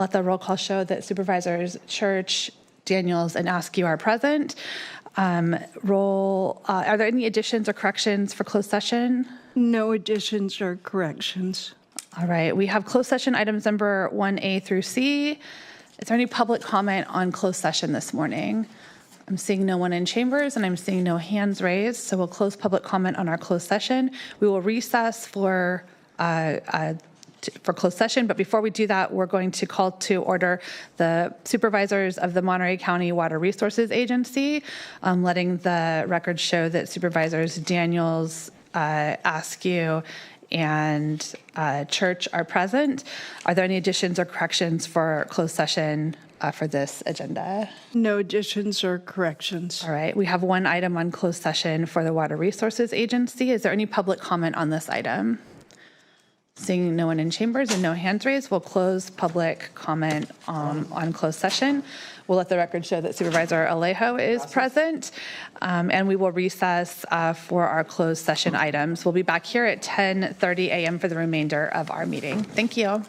Let the roll call show that Supervisors Church, Daniels, and Askew are present. Are there any additions or corrections for closed session? No additions or corrections. All right, we have closed session items number 1A through C. Is there any public comment on closed session this morning? I'm seeing no one in chambers and I'm seeing no hands raised, so we'll close public comment on our closed session. We will recess for closed session, but before we do that, we're going to call to order the supervisors of the Monterey County Water Resources Agency, letting the record show that Supervisors Daniels, Askew, and Church are present. Are there any additions or corrections for closed session for this agenda? No additions or corrections. All right, we have one item on closed session for the Water Resources Agency. Is there any public comment on this item? Seeing no one in chambers and no hands raised, we'll close public comment on closed session. We'll let the record show that Supervisor Alejo is present, and we will recess for our closed session items. We'll be back here at 10:30 a.m. for the remainder of our meeting. Thank you.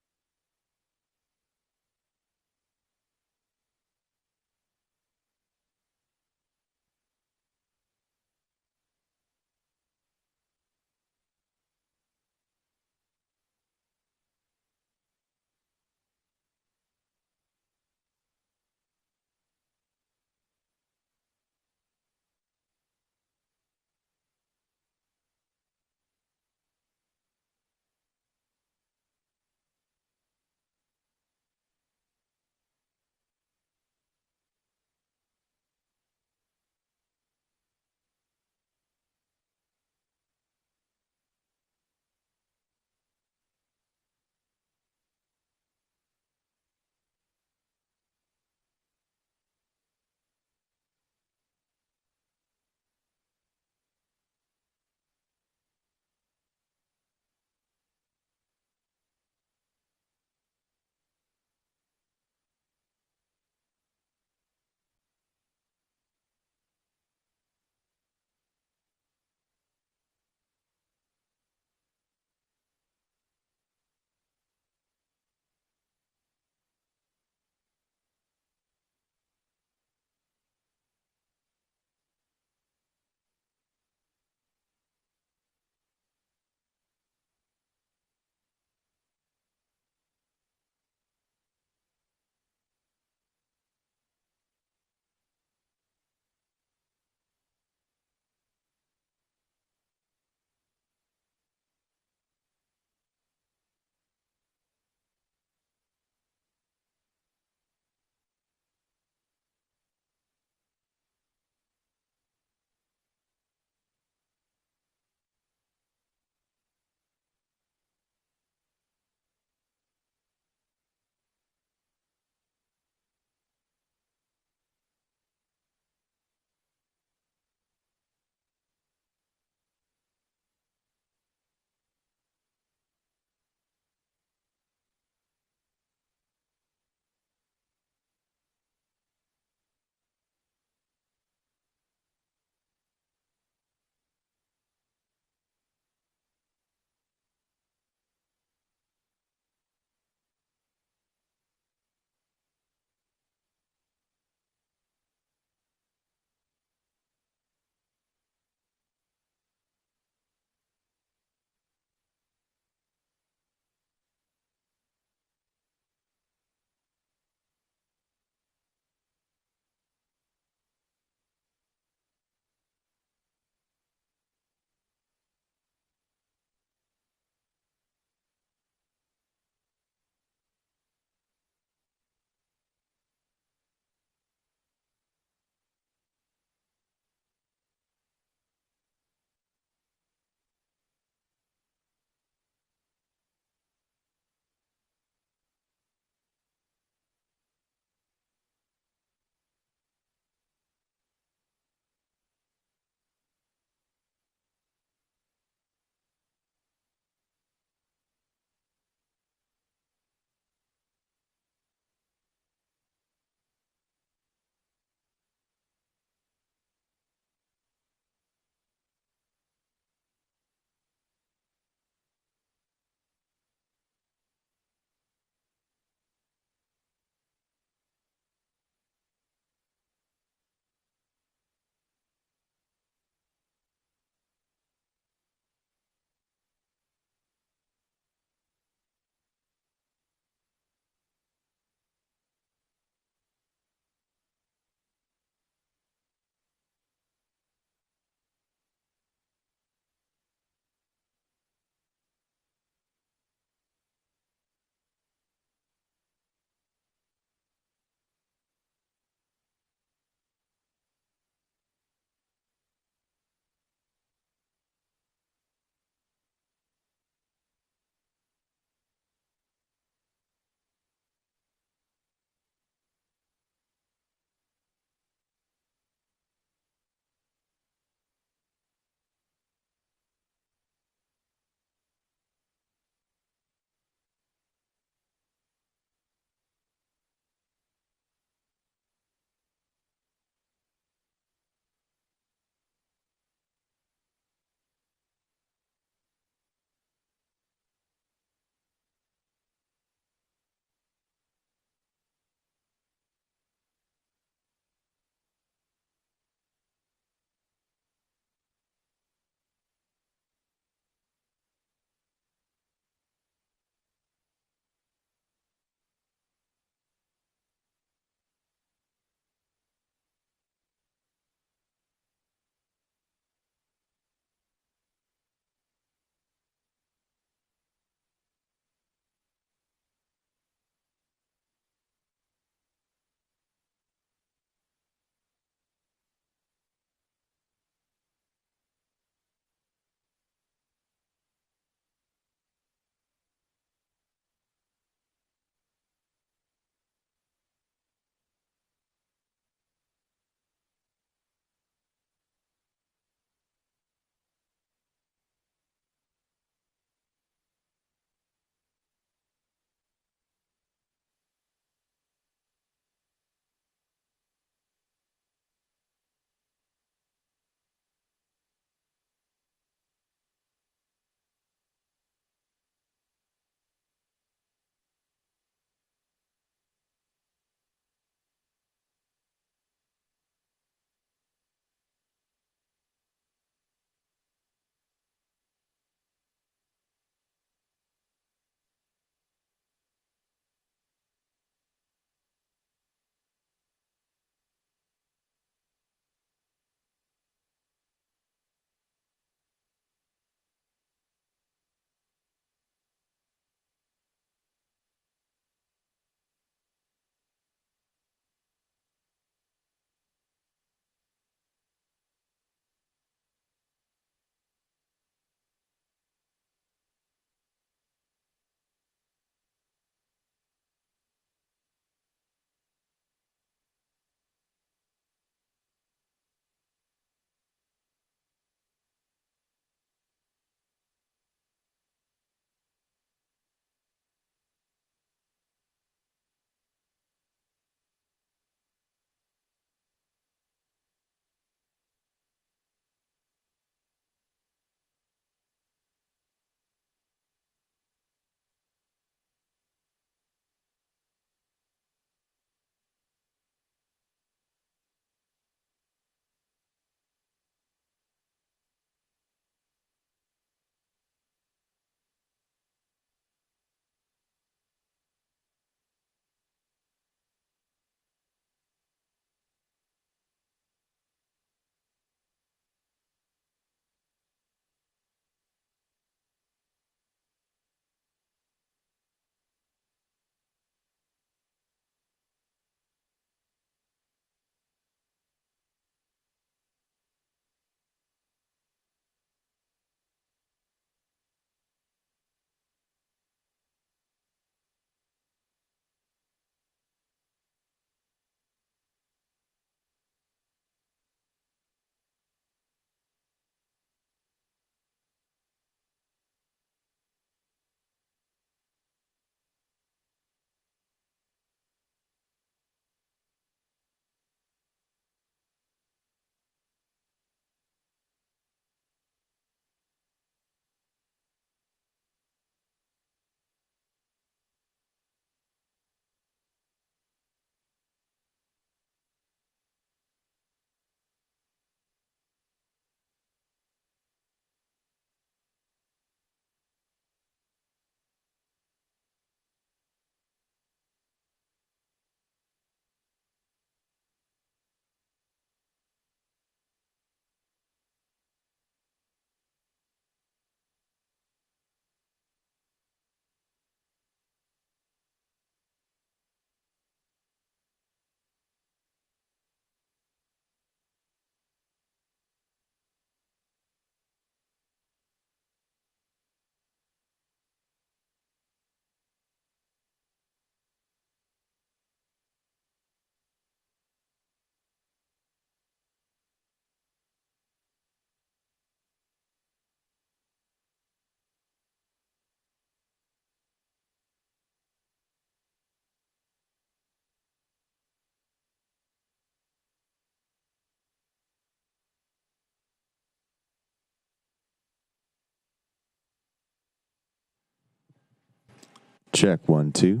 Check 1, 2.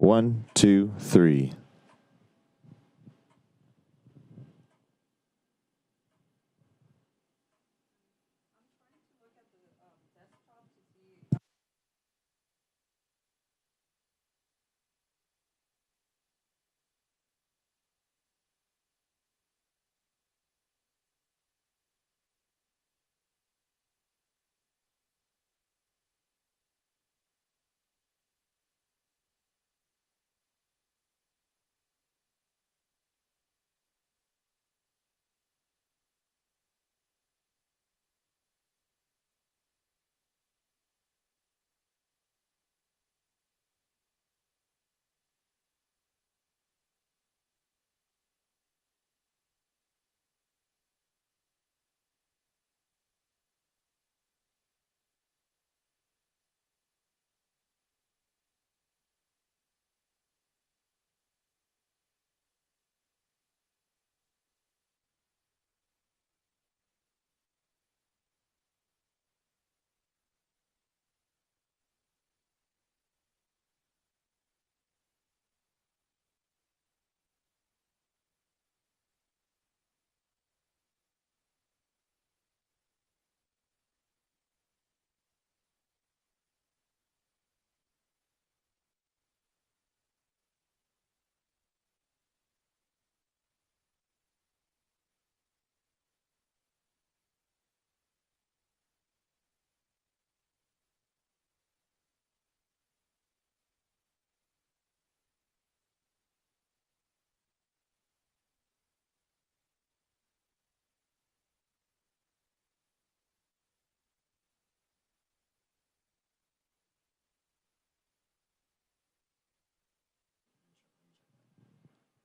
One, two, three.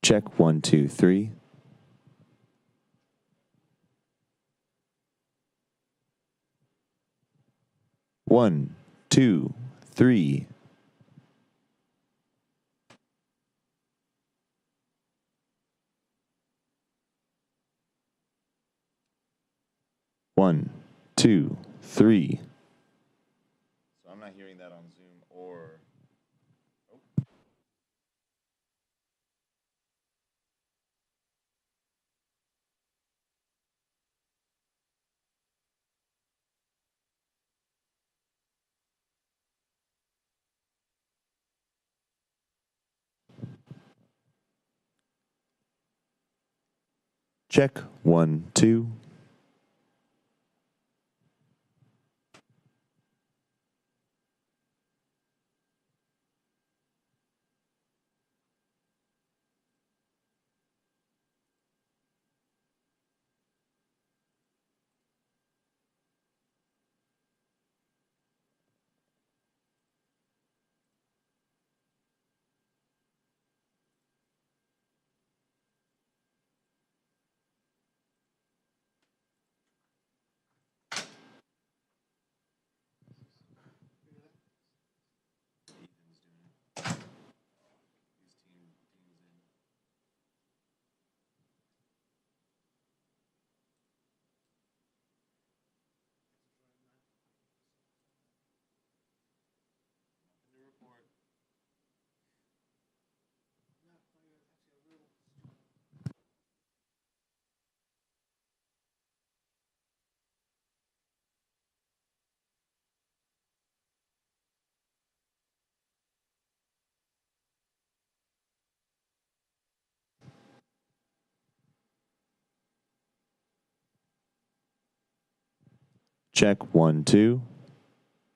Check 1, 2, 3. One, two, three. One, two, three. So I'm not hearing that on Zoom or. Check 1, 2. Check 1, 2.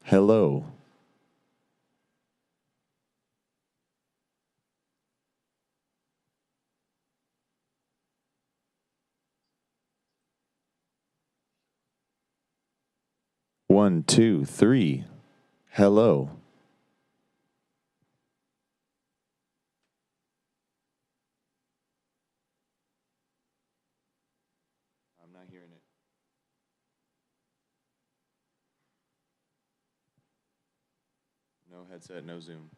Hello. One, two, three. Hello. I'm not hearing it. No headset, no Zoom.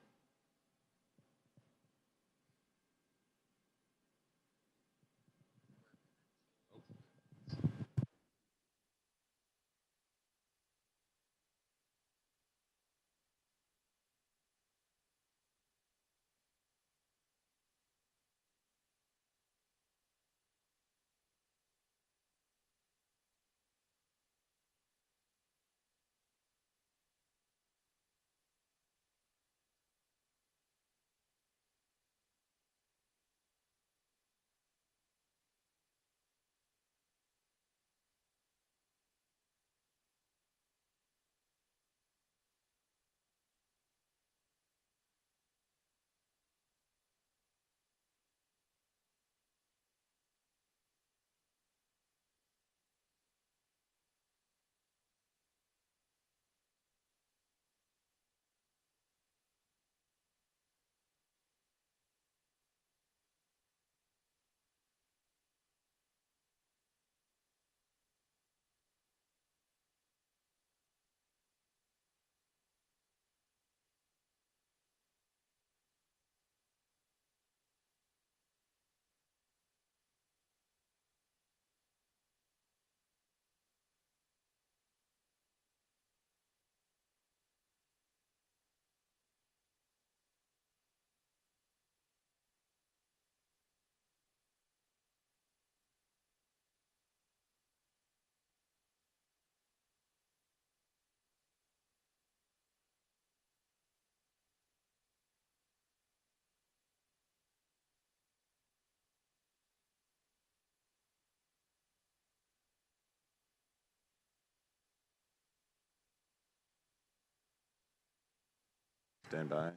Stand by.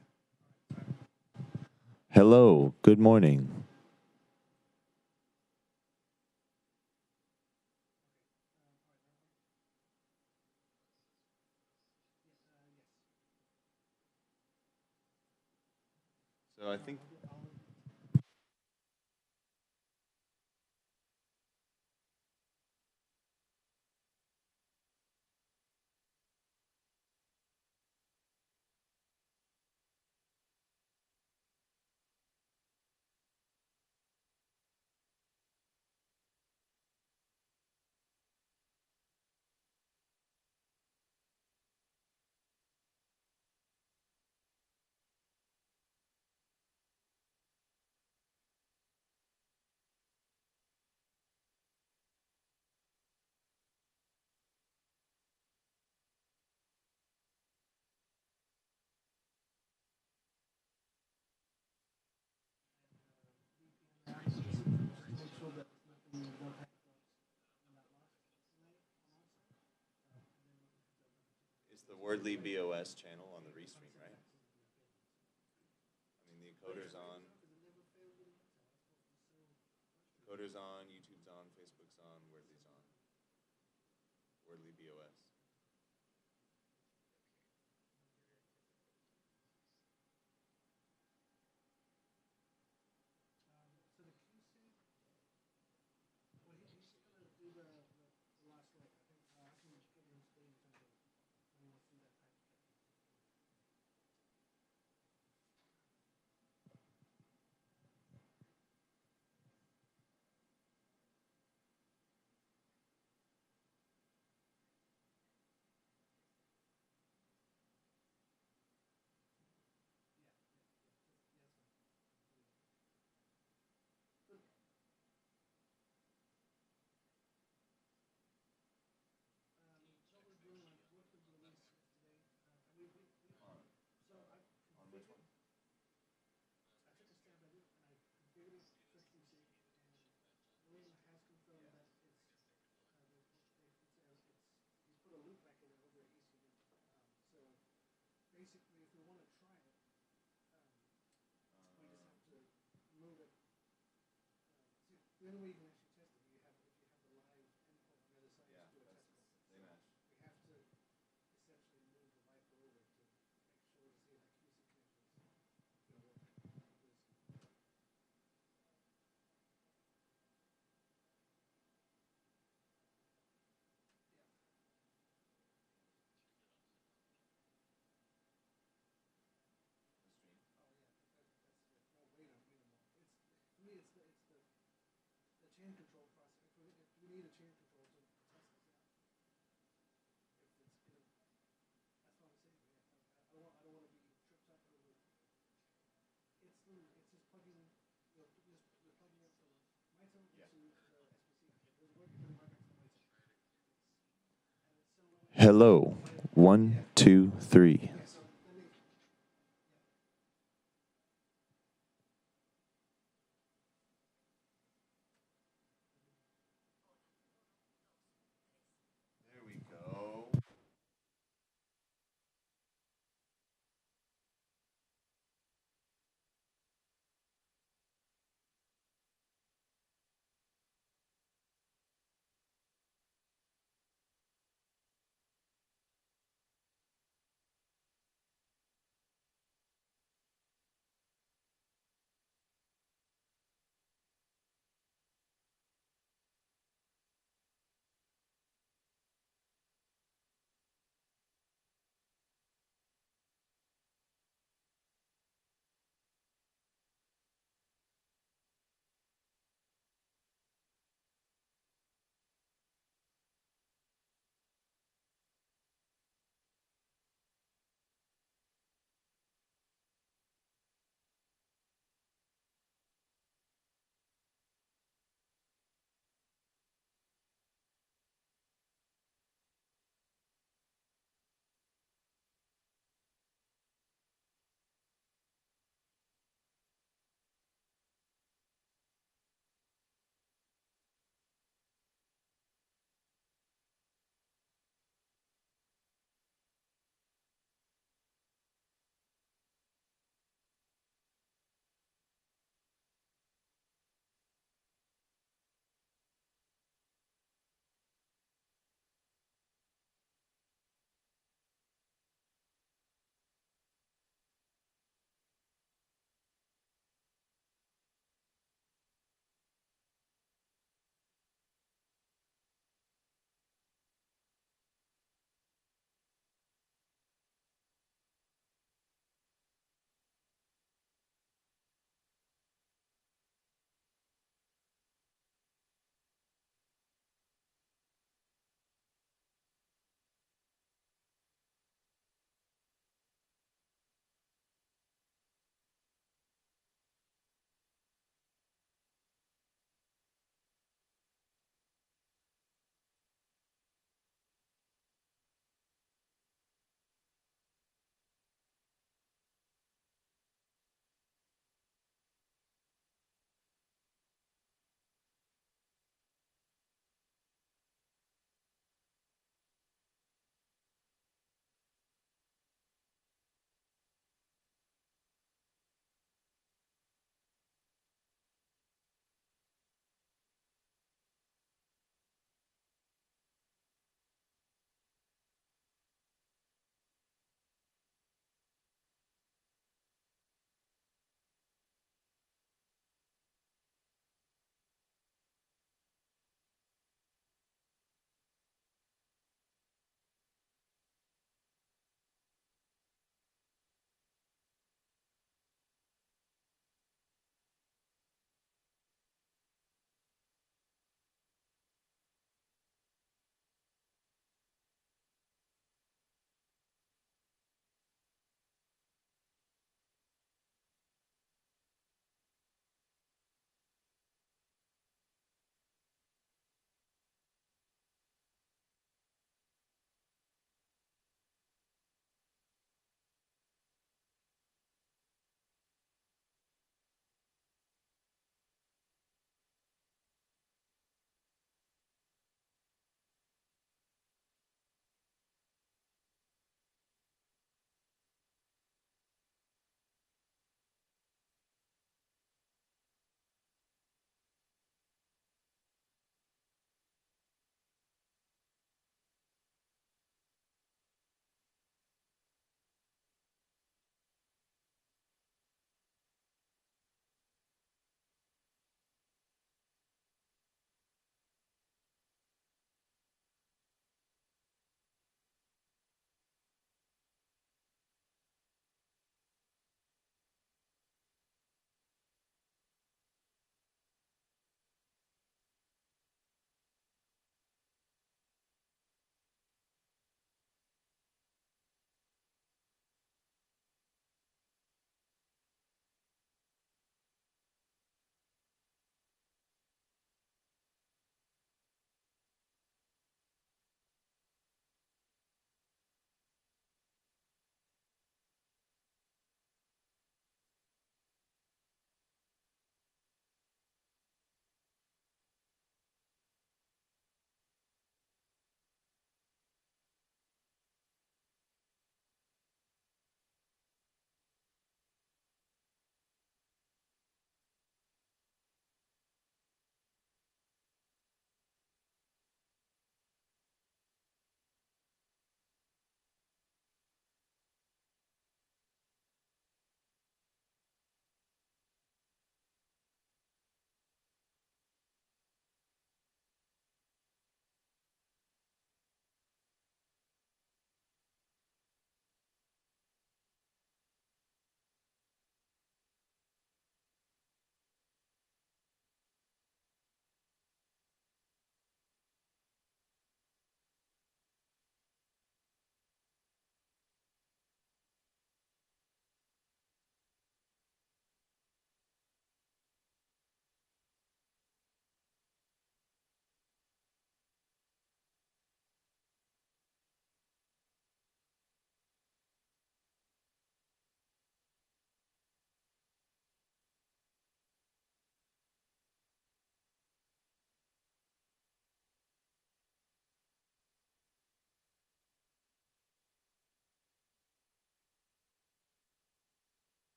Hello. Good morning. So I think It's the Wordly BOS channel on the restream, right? I mean, the encoder's on. Encoder's on, YouTube's on, Facebook's on, Wordly's on. Wordly BOS. Hello. 1, 2, 3. There we go.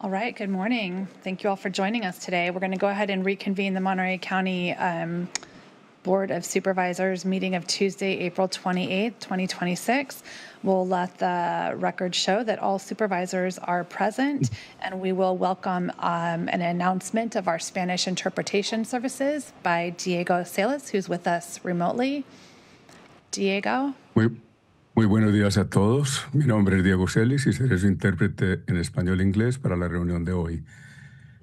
All right, good morning. Thank you all for joining us today. We're going to go ahead and reconvene the Monterey County Board of Supervisors meeting of Tuesday, April 28th, 2026. We'll let the record show that all supervisors are present, and we will welcome an announcement of our Spanish interpretation services by Diego Salas, who's with us remotely. Diego. Muy buenos días a todos. Mi nombre es Diego Celis y seré su intérprete en español-inglés para la reunión de hoy.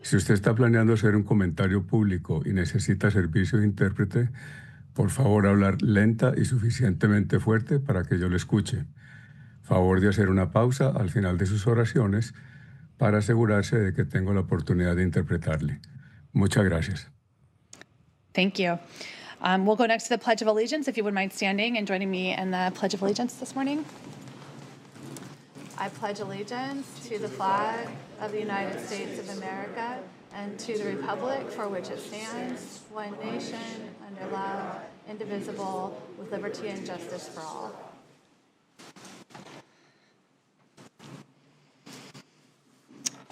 Si usted está planeando hacer un comentario público y necesita servicio de intérprete, por favor hablar lenta y suficientemente fuerte para que yo le escuche. Favor de hacer una pausa al final de sus oraciones para asegurarse de que tengo la oportunidad de interpretarle. Muchas gracias. Thank you. We'll go next to the Pledge of Allegiance, if you wouldn't mind standing and joining me in the Pledge of Allegiance this morning. I pledge allegiance to the flag of the United States of America and to the republic for which it stands, one nation, under God, indivisible, with liberty and justice for all.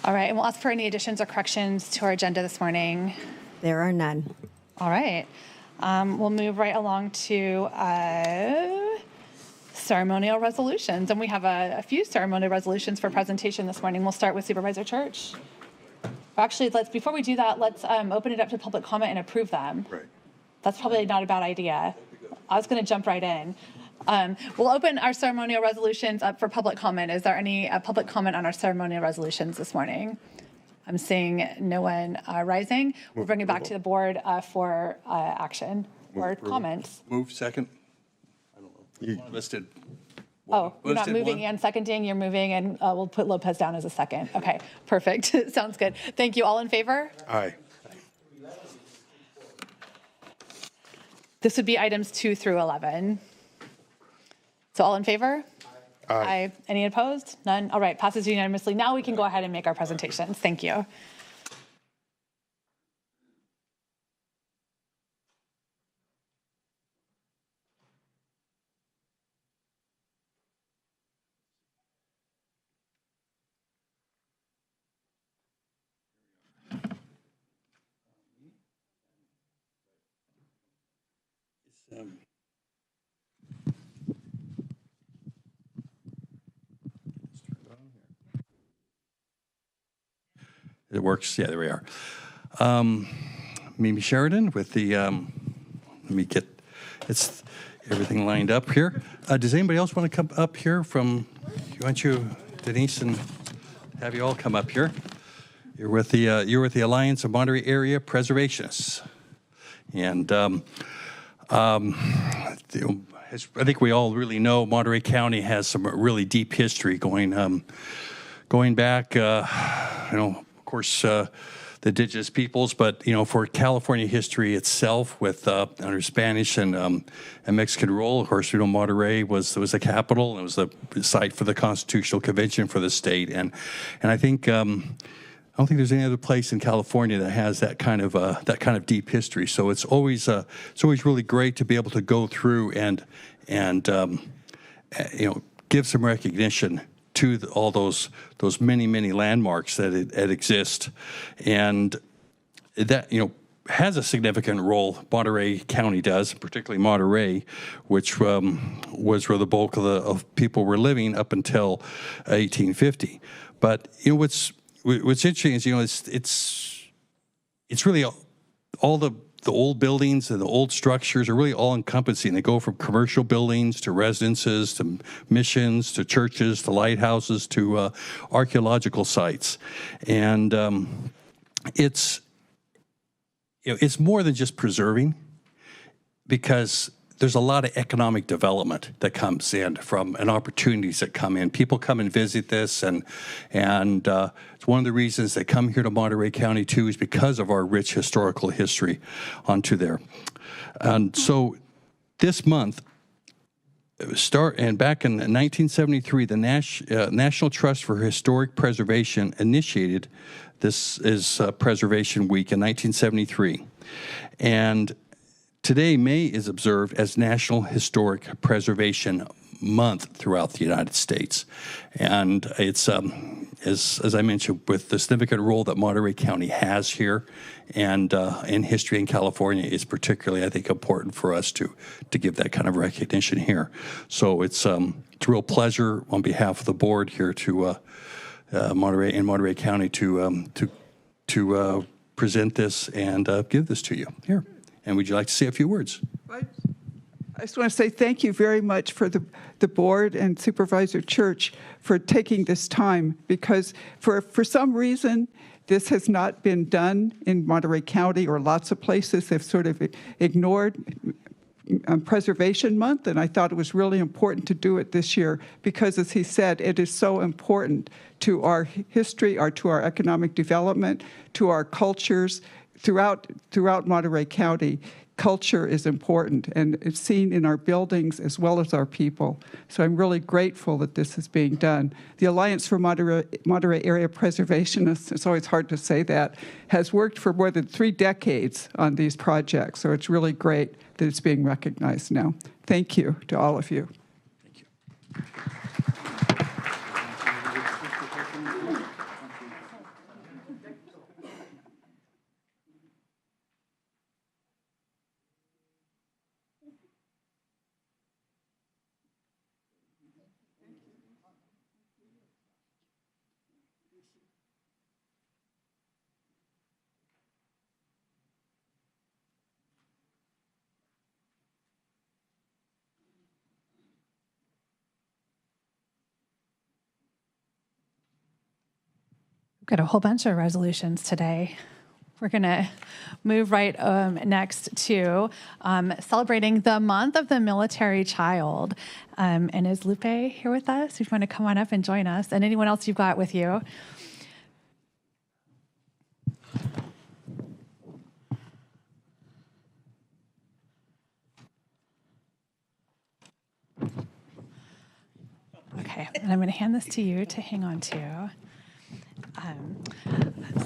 All right, and we'll ask for any additions or corrections to our agenda this morning. There are none. All right. We'll move right along to ceremonial resolutions. And we have a few ceremonial resolutions for presentation this morning. We'll start with Supervisor Church. Actually, before we do that, let's open it up to public comment and approve them. Right. That's probably not a bad idea. I was going to jump right in. We'll open our ceremonial resolutions up for public comment. Is there any public comment on our ceremonial resolutions this morning? I'm seeing no one rising. We'll bring it back to the board for action or comments. Move second. I don't know. Listed. Oh, you're not Listed moving one. and seconding, you're moving, and we'll put Lopez down as a second. Okay, perfect. Sounds good. Thank you. All in favor? Aye. This would be items 2 through 11. So all in favor? Aye. Any opposed? None? All right, passes unanimously. Now we can go ahead and make our presentations. Thank you. It works. Yeah, there we are. Mimi Sheridan with the, let me get everything lined up here. Does anybody else want to come up here from, why don't you, Denise, and have you all come up here? You're with the Alliance of Monterey Area Preservationists. And I think we all really know Monterey County has some really deep history going back, of course, the indigenous peoples, but for California history itself, with under Spanish and Mexican rule, of course, Monterey was the capital, and it was the site for the Constitutional Convention for the state, and I think I don't think there's any other place in California that has that kind of deep history. So it's always really great to be able to go through and give some recognition to all those many landmarks that exist, and that has a significant role. Monterey County does, particularly Monterey, which was where the bulk of people were living up until 1850. But what's interesting is it's really all the old buildings and the old structures are really all encompassing. They go from commercial buildings to residences to missions to churches to lighthouses to archaeological sites, and it's more than just preserving, because there's a lot of economic development that comes in from and opportunities that come in. People come and visit this, and it's one of the reasons they come here to Monterey County too, is because of our rich historical history onto there. And so this month, back in 1973, the National Trust for Historic Preservation initiated this is Preservation Week in 1973, and today, May is observed as National Historic Preservation Month throughout the United States. And it's as I mentioned, with the significant role that Monterey County has here and in history in California, it's particularly, I think, important for us to give that kind of recognition here. So it's a real pleasure on behalf of the board here to Monterey County to present this and give this to you here. And would you like to say a few words? I just want to say thank you very much for the board and Supervisor Church for taking this time, because for some reason this has not been done in Monterey County, or lots of places have sort of ignored Preservation Month, and I thought it was really important to do it this year because, as he said, it is so important to our history, to our economic development, to our cultures throughout Monterey County. Culture is important, and it's seen in our buildings as well as our people. So I'm really grateful that this is being done. The Alliance for Monterey Area Preservation, it's always hard to say that, has worked for more than 3 decades on these projects. So it's really great that it's being recognized now. Thank you to all of you. Thank you. We've got a whole bunch of resolutions today. We're going to move right next to celebrating the month of the military child. And is Lupe here with us? If you want to come on up and join us, and anyone else you've got with you. Okay, and I'm going to hand this to you to hang on to.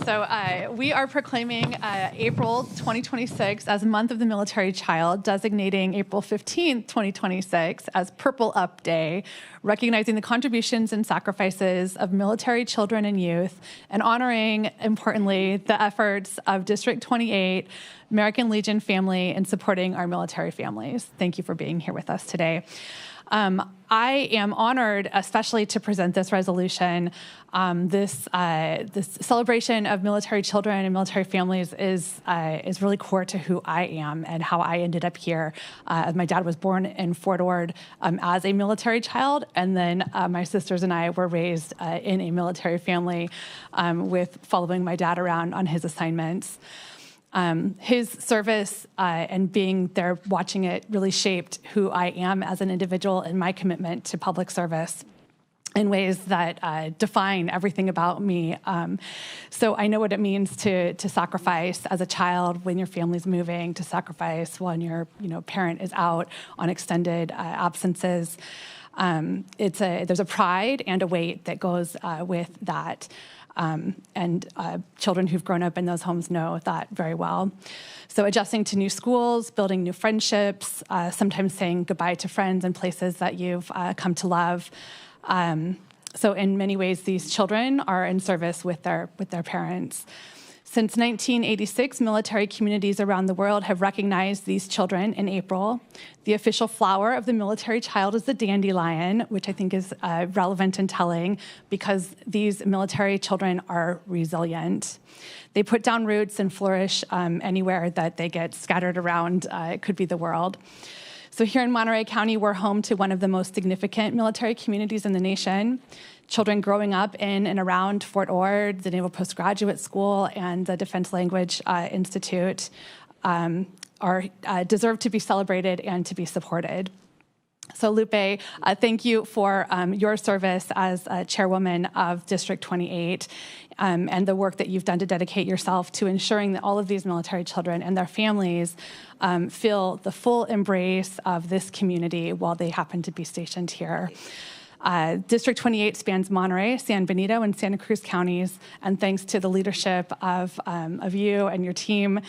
So we are proclaiming April 2026 as Month of the Military Child, designating April 15th, 2026 as Purple Up Day, recognizing the contributions and sacrifices of military children and youth, and honoring, importantly, the efforts of District 28, American Legion family, in supporting our military families. Thank you for being here with us today. I am honored, especially to present this resolution. This celebration of military children and military families is really core to who I am and how I ended up here. My dad was born in Fort Ord as a military child, and then my sisters and I were raised in a military family with following my dad around on his assignments. His service and being there watching it really shaped who I am as an individual and my commitment to public service in ways that define everything about me. So I know what it means to sacrifice as a child when your family's moving, to sacrifice when your parent is out on extended absences. There's a pride and a weight that goes with that. And children who've grown up in those homes know that very well. So adjusting to new schools, building new friendships, sometimes saying goodbye to friends and places that you've come to love. So in many ways, these children are in service with their parents. Since 1986, military communities around the world have recognized these children in April. The official flower of the military child is the dandelion, which I think is relevant and telling because these military children are resilient. They put down roots and flourish anywhere that they get scattered around. It could be the world. So here in Monterey County, we're home to one of the most significant military communities in the nation. Children growing up in and around Fort Ord, the Naval Postgraduate School, and the Defense Language Institute deserve to be celebrated and to be supported. So Lupe, thank you for your service as chairwoman of District 28 and the work that you've done to dedicate yourself to ensuring that all of these military children and their families feel the full embrace of this community while they happen to be stationed here. District 28 spans Monterey, San Benito, and Santa Cruz counties, and thanks to the leadership of you and your team,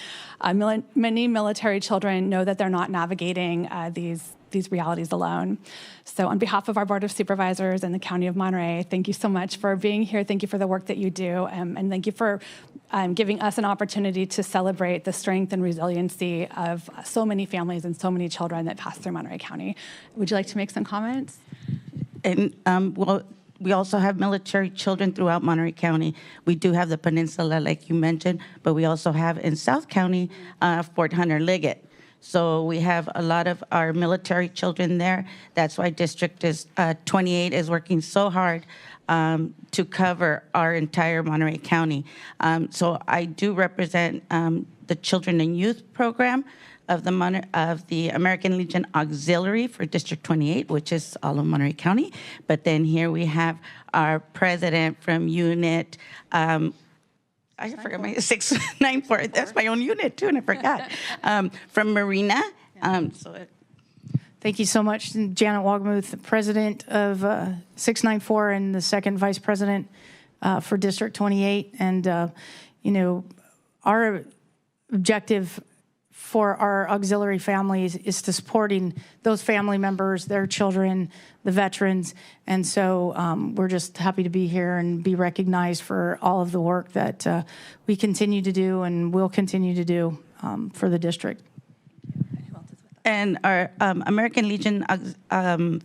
many military children know that they're not navigating these realities alone. So on behalf of our Board of Supervisors and the County of Monterey, thank you so much for being here. Thank you for the work that you do, and thank you for giving us an opportunity to celebrate the strength and resiliency of so many families and so many children that pass through Monterey County. Would you like to make some comments? And well, we also have military children throughout Monterey County. We do have the peninsula, like you mentioned, but we also have in South County, Fort Hunter Liggett. So we have a lot of our military children there. That's why District 28 is working so hard to cover our entire Monterey County. So I do represent the Children and Youth Program of the American Legion Auxiliary for District 28, which is all of Monterey County. But then here we have our president from Unit, I forgot my 694. That's my own unit too, and I forgot. From Marina. Thank you so much, Janet Wogmuth, president of 694 and the second vice president for District 28. And, our objective for our auxiliary families is to supporting those family members, their children, the veterans. And so we're just happy to be here and be recognized for all of the work that we continue to do and will continue to do for the district. And our American Legion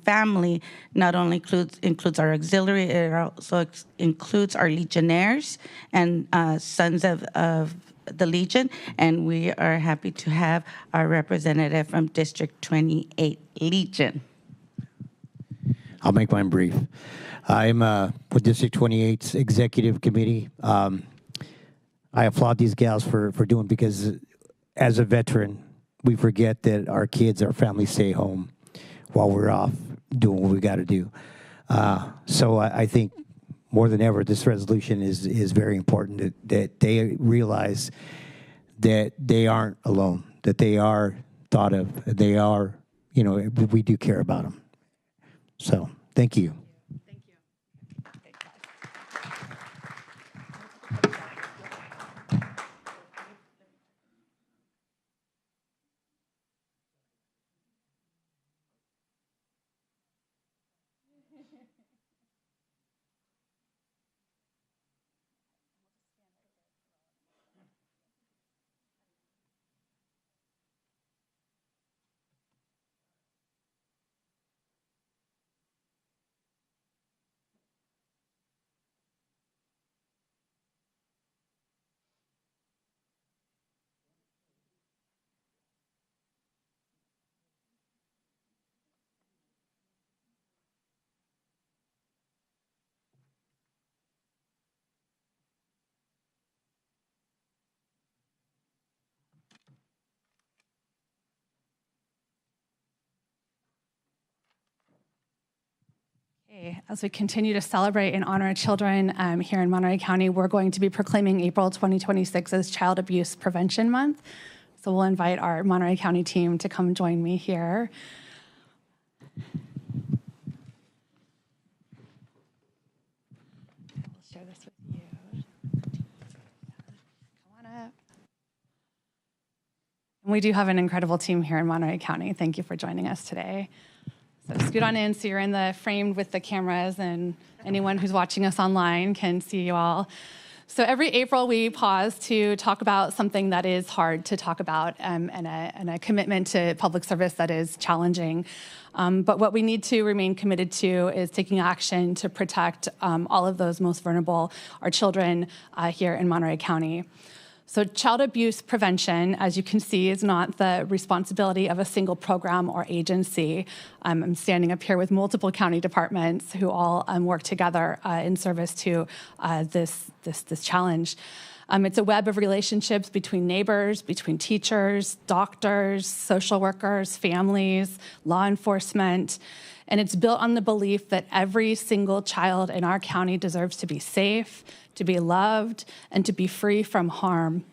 family not only includes our auxiliary, it also includes our legionnaires and sons of the Legion, and we are happy to have our representative from District 28 Legion. I'll make mine brief. I'm with District 28's executive committee. I applaud these gals for doing, because as a veteran, we forget that our kids, our families stay home while we're off doing what we got to do. So I think more than ever, this resolution is very important, that they realize that they aren't alone, that they are thought of, they are, we do care about them. So, thank you. Thank you. As we continue to celebrate and honor children here in Monterey County, we're going to be proclaiming April 2026 as Child Abuse Prevention Month. So we'll invite our Monterey County team to come join me here. I'll share this with you. Come on up. And we do have an incredible team here in Monterey County. Thank you for joining us today. So scoot on in so you're in the frame with the cameras, and anyone who's watching us online can see you all. So every April we pause to talk about something that is hard to talk about, and a commitment to public service that is challenging. But what we need to remain committed to is taking action to protect all of those most vulnerable, our children here in Monterey County. So child abuse prevention, as you can see, is not the responsibility of a single program or agency. I'm standing up here with multiple county departments who all work together in service to this challenge. It's a web of relationships between neighbors, between teachers, doctors, social workers, families, law enforcement. And it's built on the belief that every single child in our county deserves to be safe, to be loved, and to be free from harm.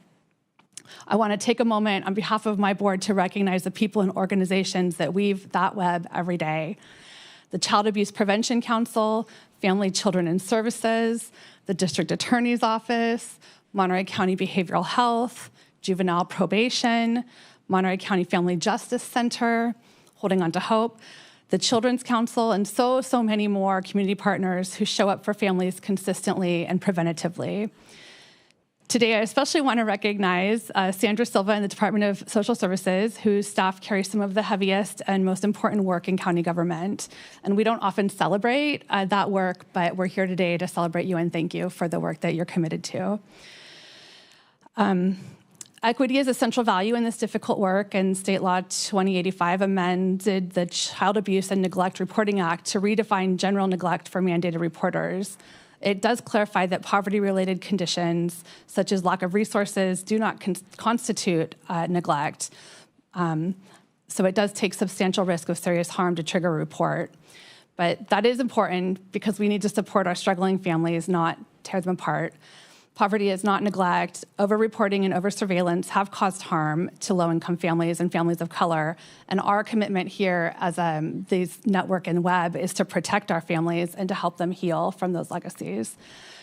I want to take a moment on behalf of my board to recognize the people and organizations that weave that web every day. the Child Abuse Prevention Council, Family, Children, and Services, the District Attorney's Office, Monterey County Behavioral Health, Juvenile Probation, Monterey County Family Justice Center, Holding On to Hope, the Children's Council, and so many more community partners who show up for families consistently and preventatively. Today, I especially want to recognize Sandra Silva in the Department of Social Services, whose staff carry some of the heaviest and most important work in county government. And we don't often celebrate that work, but we're here today to celebrate you and thank you for the work that you're committed to. Equity is a central value in this difficult work, and State Law 2085 amended the Child Abuse and Neglect Reporting Act to redefine general neglect for mandated reporters. It does clarify that poverty-related conditions, such as lack of resources, do not constitute neglect. So it does take substantial risk of serious harm to trigger a report. But that is important because we need to support our struggling families, not tear them apart. Poverty is not neglect. Over-reporting and over-surveillance have caused harm to low-income families and families of color. And our commitment here as these network and web is to protect our families and to help them heal from those legacies.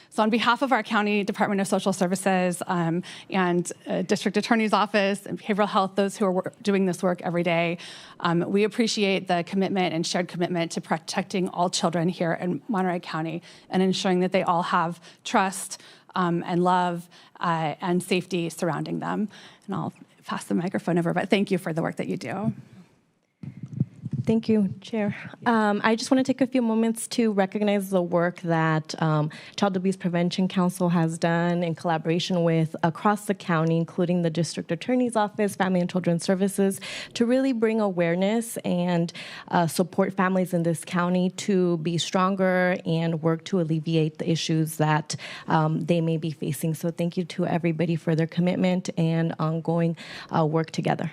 So on behalf of our County Department of Social Services and District Attorney's Office and Behavioral Health, those who are doing this work every day, we appreciate the commitment and shared commitment to protecting all children here in Monterey County and ensuring that they all have trust and love and safety surrounding them. And I'll pass the microphone over, but thank you for the work that you do. Thank you, Chair. I just want to take a few moments to recognize the work that Child Abuse Prevention Council has done in collaboration with across the county, including the District Attorney's Office, Family and Children's Services, to really bring awareness and support families in this county to be stronger and work to alleviate the issues that they may be facing. So thank you to everybody for their commitment and ongoing work together.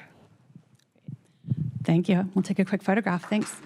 Thank you. We'll take a quick photograph. Thanks.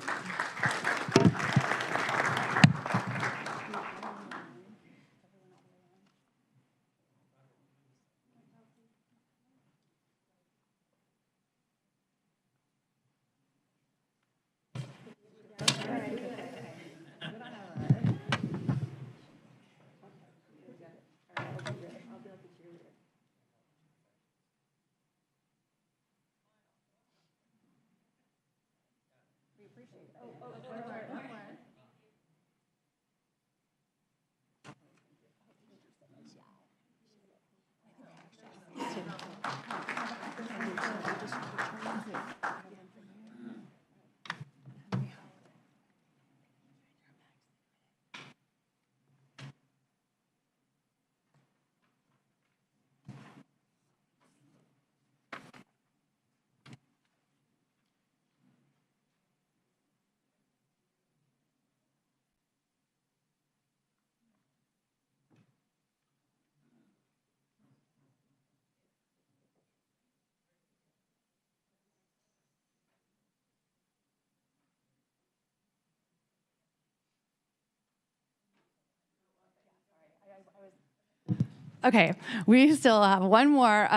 Okay, we still have one more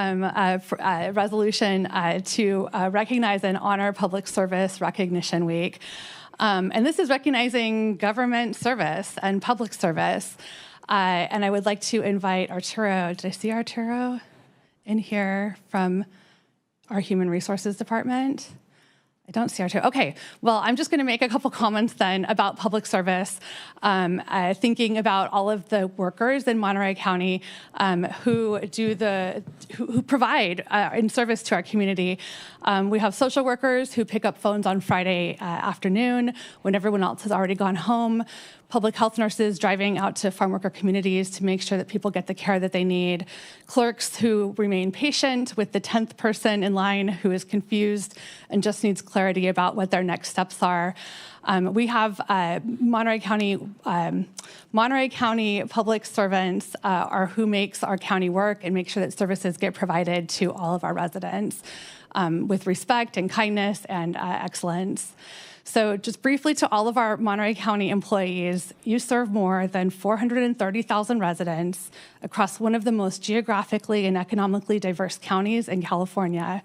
resolution to recognize and honor Public Service Recognition Week. And this is recognizing government service and public service. And I would like to invite Arturo. Did I see Arturo in here from our Human Resources Department? I don't see Arturo. Okay, well, I'm just going to make a couple comments then about public service, thinking about all of the workers in Monterey County who provide in service to our community. We have social workers who pick up phones on Friday afternoon when everyone else has already gone home. Public health nurses driving out to farm worker communities to make sure that people get the care that they need. Clerks who remain patient with the 10th person in line who is confused and just needs clarity about what their next steps are. We have Monterey County public servants are who makes our county work and make sure that services get provided to all of our residents with respect and kindness and excellence. So just briefly to all of our Monterey County employees, you serve more than 430,000 residents across one of the most geographically and economically diverse counties in California.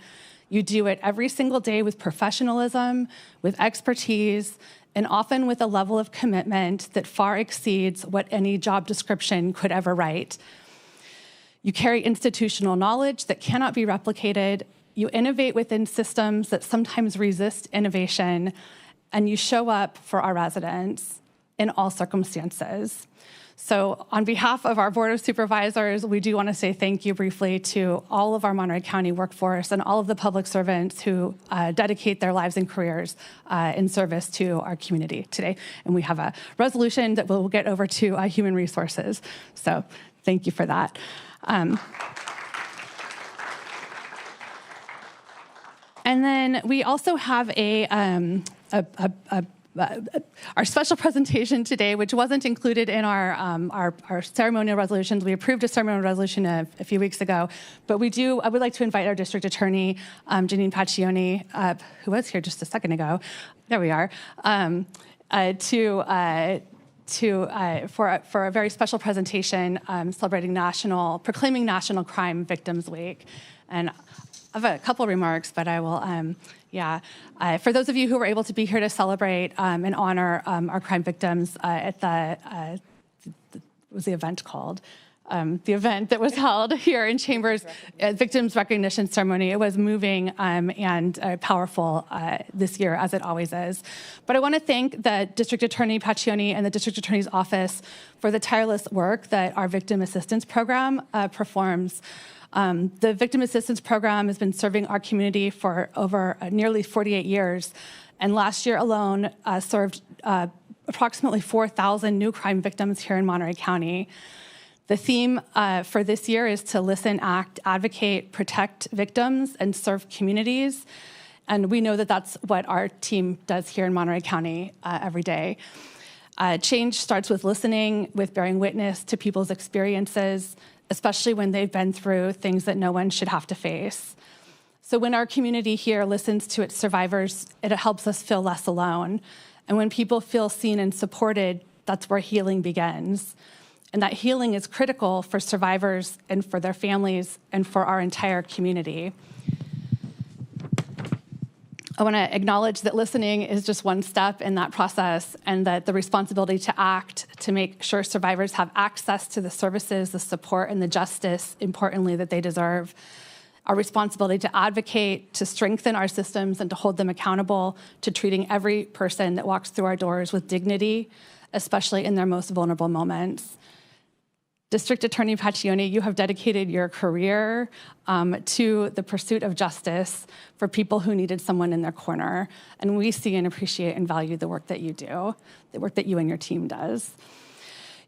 You do it every single day with professionalism, with expertise, and often with a level of commitment that far exceeds what any job description could ever write. You carry institutional knowledge that cannot be replicated. You innovate within systems that sometimes resist innovation, and you show up for our residents in all circumstances. So on behalf of our Board of Supervisors, we do want to say thank you briefly to all of our Monterey County workforce and all of the public servants who dedicate their lives and careers in service to our community today. And we have a resolution that we'll get over to Human Resources. So thank you for that. And then we also have our special presentation today, which wasn't included in our ceremonial resolutions. We approved a ceremonial resolution a few weeks ago, but I would like to invite our district attorney, Janine Paccioni, who was here just a second ago. There we are. For a very special presentation proclaiming National Crime Victims Week. And I have a couple remarks, but I will, for those of you who were able to be here to celebrate and honor our crime victims at what was the event called? The event that was held here in Chambers, Victims Recognition Ceremony. It was moving and powerful this year, as it always is. But I want to thank the District Attorney Paccioni and the District Attorney's Office for the tireless work that our Victim Assistance Program performs. The Victim Assistance Program has been serving our community for over nearly 48 years, and last year alone served approximately 4,000 new crime victims here in Monterey County. The theme for this year is to listen, act, advocate, protect victims, and serve communities. And we know that that's what our team does here in Monterey County every day. Change starts with listening, with bearing witness to people's experiences, especially when they've been through things that no one should have to face. So when our community here listens to its survivors, it helps us feel less alone. And when people feel seen and supported, that's where healing begins. And that healing is critical for survivors and for their families and for our entire community. I want to acknowledge that listening is just one step in that process, and that the responsibility to act, to make sure survivors have access to the services, the support, and the justice, importantly, that they deserve. Our responsibility to advocate, to strengthen our systems, and to hold them accountable, to treating every person that walks through our doors with dignity, especially in their most vulnerable moments. District Attorney Paccioni, you have dedicated your career to the pursuit of justice for people who needed someone in their corner. And we see and appreciate and value the work that you do, the work that you and your team does.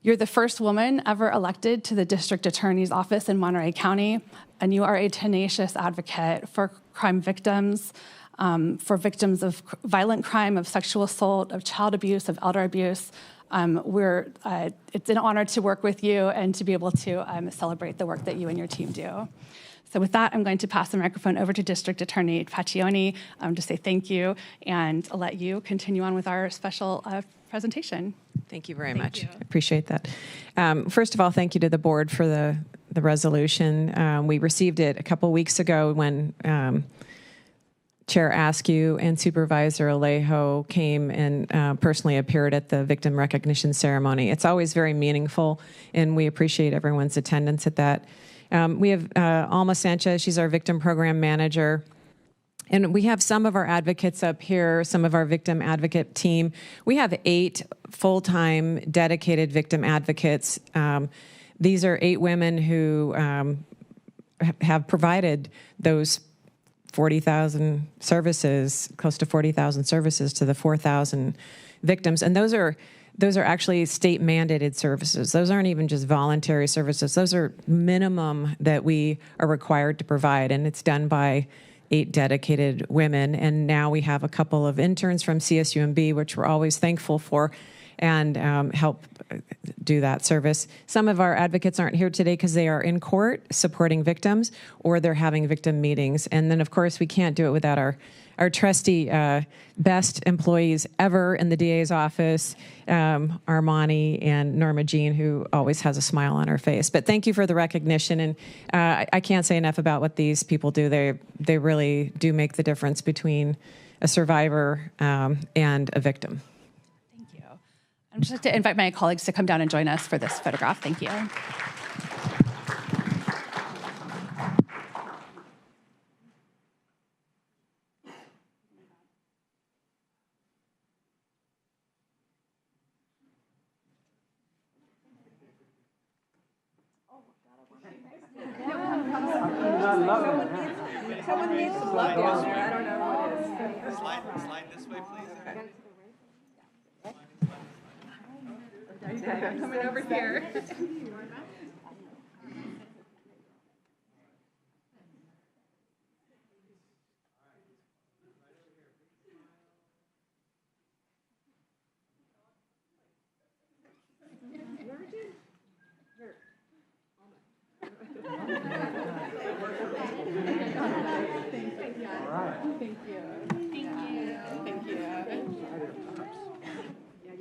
You're the first woman ever elected to the District Attorney's Office in Monterey County, and you are a tenacious advocate for crime victims, for victims of violent crime, of sexual assault, of child abuse, of elder abuse. It's an honor to work with you and to be able to celebrate the work that you and your team do. So with that, I'm going to pass the microphone over to District Attorney Paccioni to say thank you and let you continue on with our special presentation. Thank you very much. Appreciate that. First of all, thank you to the board for the resolution. We received it a couple weeks ago when Chair Askew and Supervisor Alejo came and personally appeared at the victim recognition ceremony. It's always very meaningful, and we appreciate everyone's attendance at that. We have Alma Sanchez. She's our victim program manager. And we have some of our advocates up here, some of our victim advocate team. We have 8 full-time dedicated victim advocates. These are 8 women who have provided those 40,000 services, close to 40,000 services to the 4,000 victims. And those are actually state mandated services. Those aren't even just voluntary services. Those are minimum that we are required to provide. And it's done by 8 dedicated women. And now we have a couple of interns from CSUMB, which we're always thankful for, and help do that service. Some of our advocates aren't here today because they are in court supporting victims, or they're having victim meetings. And then, of course, we can't do it without our trusty best employees ever in the DA's office, Armani and Norma Jean, who always has a smile on her face. But thank you for the recognition. And I can't say enough about what these people do. They really do make the difference between a survivor and a victim. I'd just like to invite my colleagues to come down and join us for this photograph. Thank you. Someone needs to love down there. I don't know what it is. Slide this way, please. Coming over here.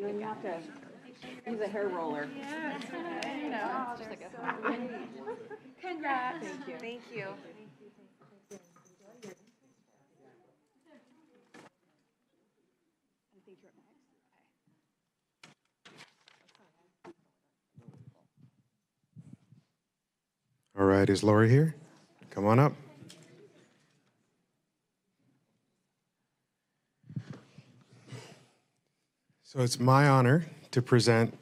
You have to use a hair roller. Yeah, you know, just like a congrats. Thank you. Thank you. All right, is Lori here? Come on up. So it's my honor to present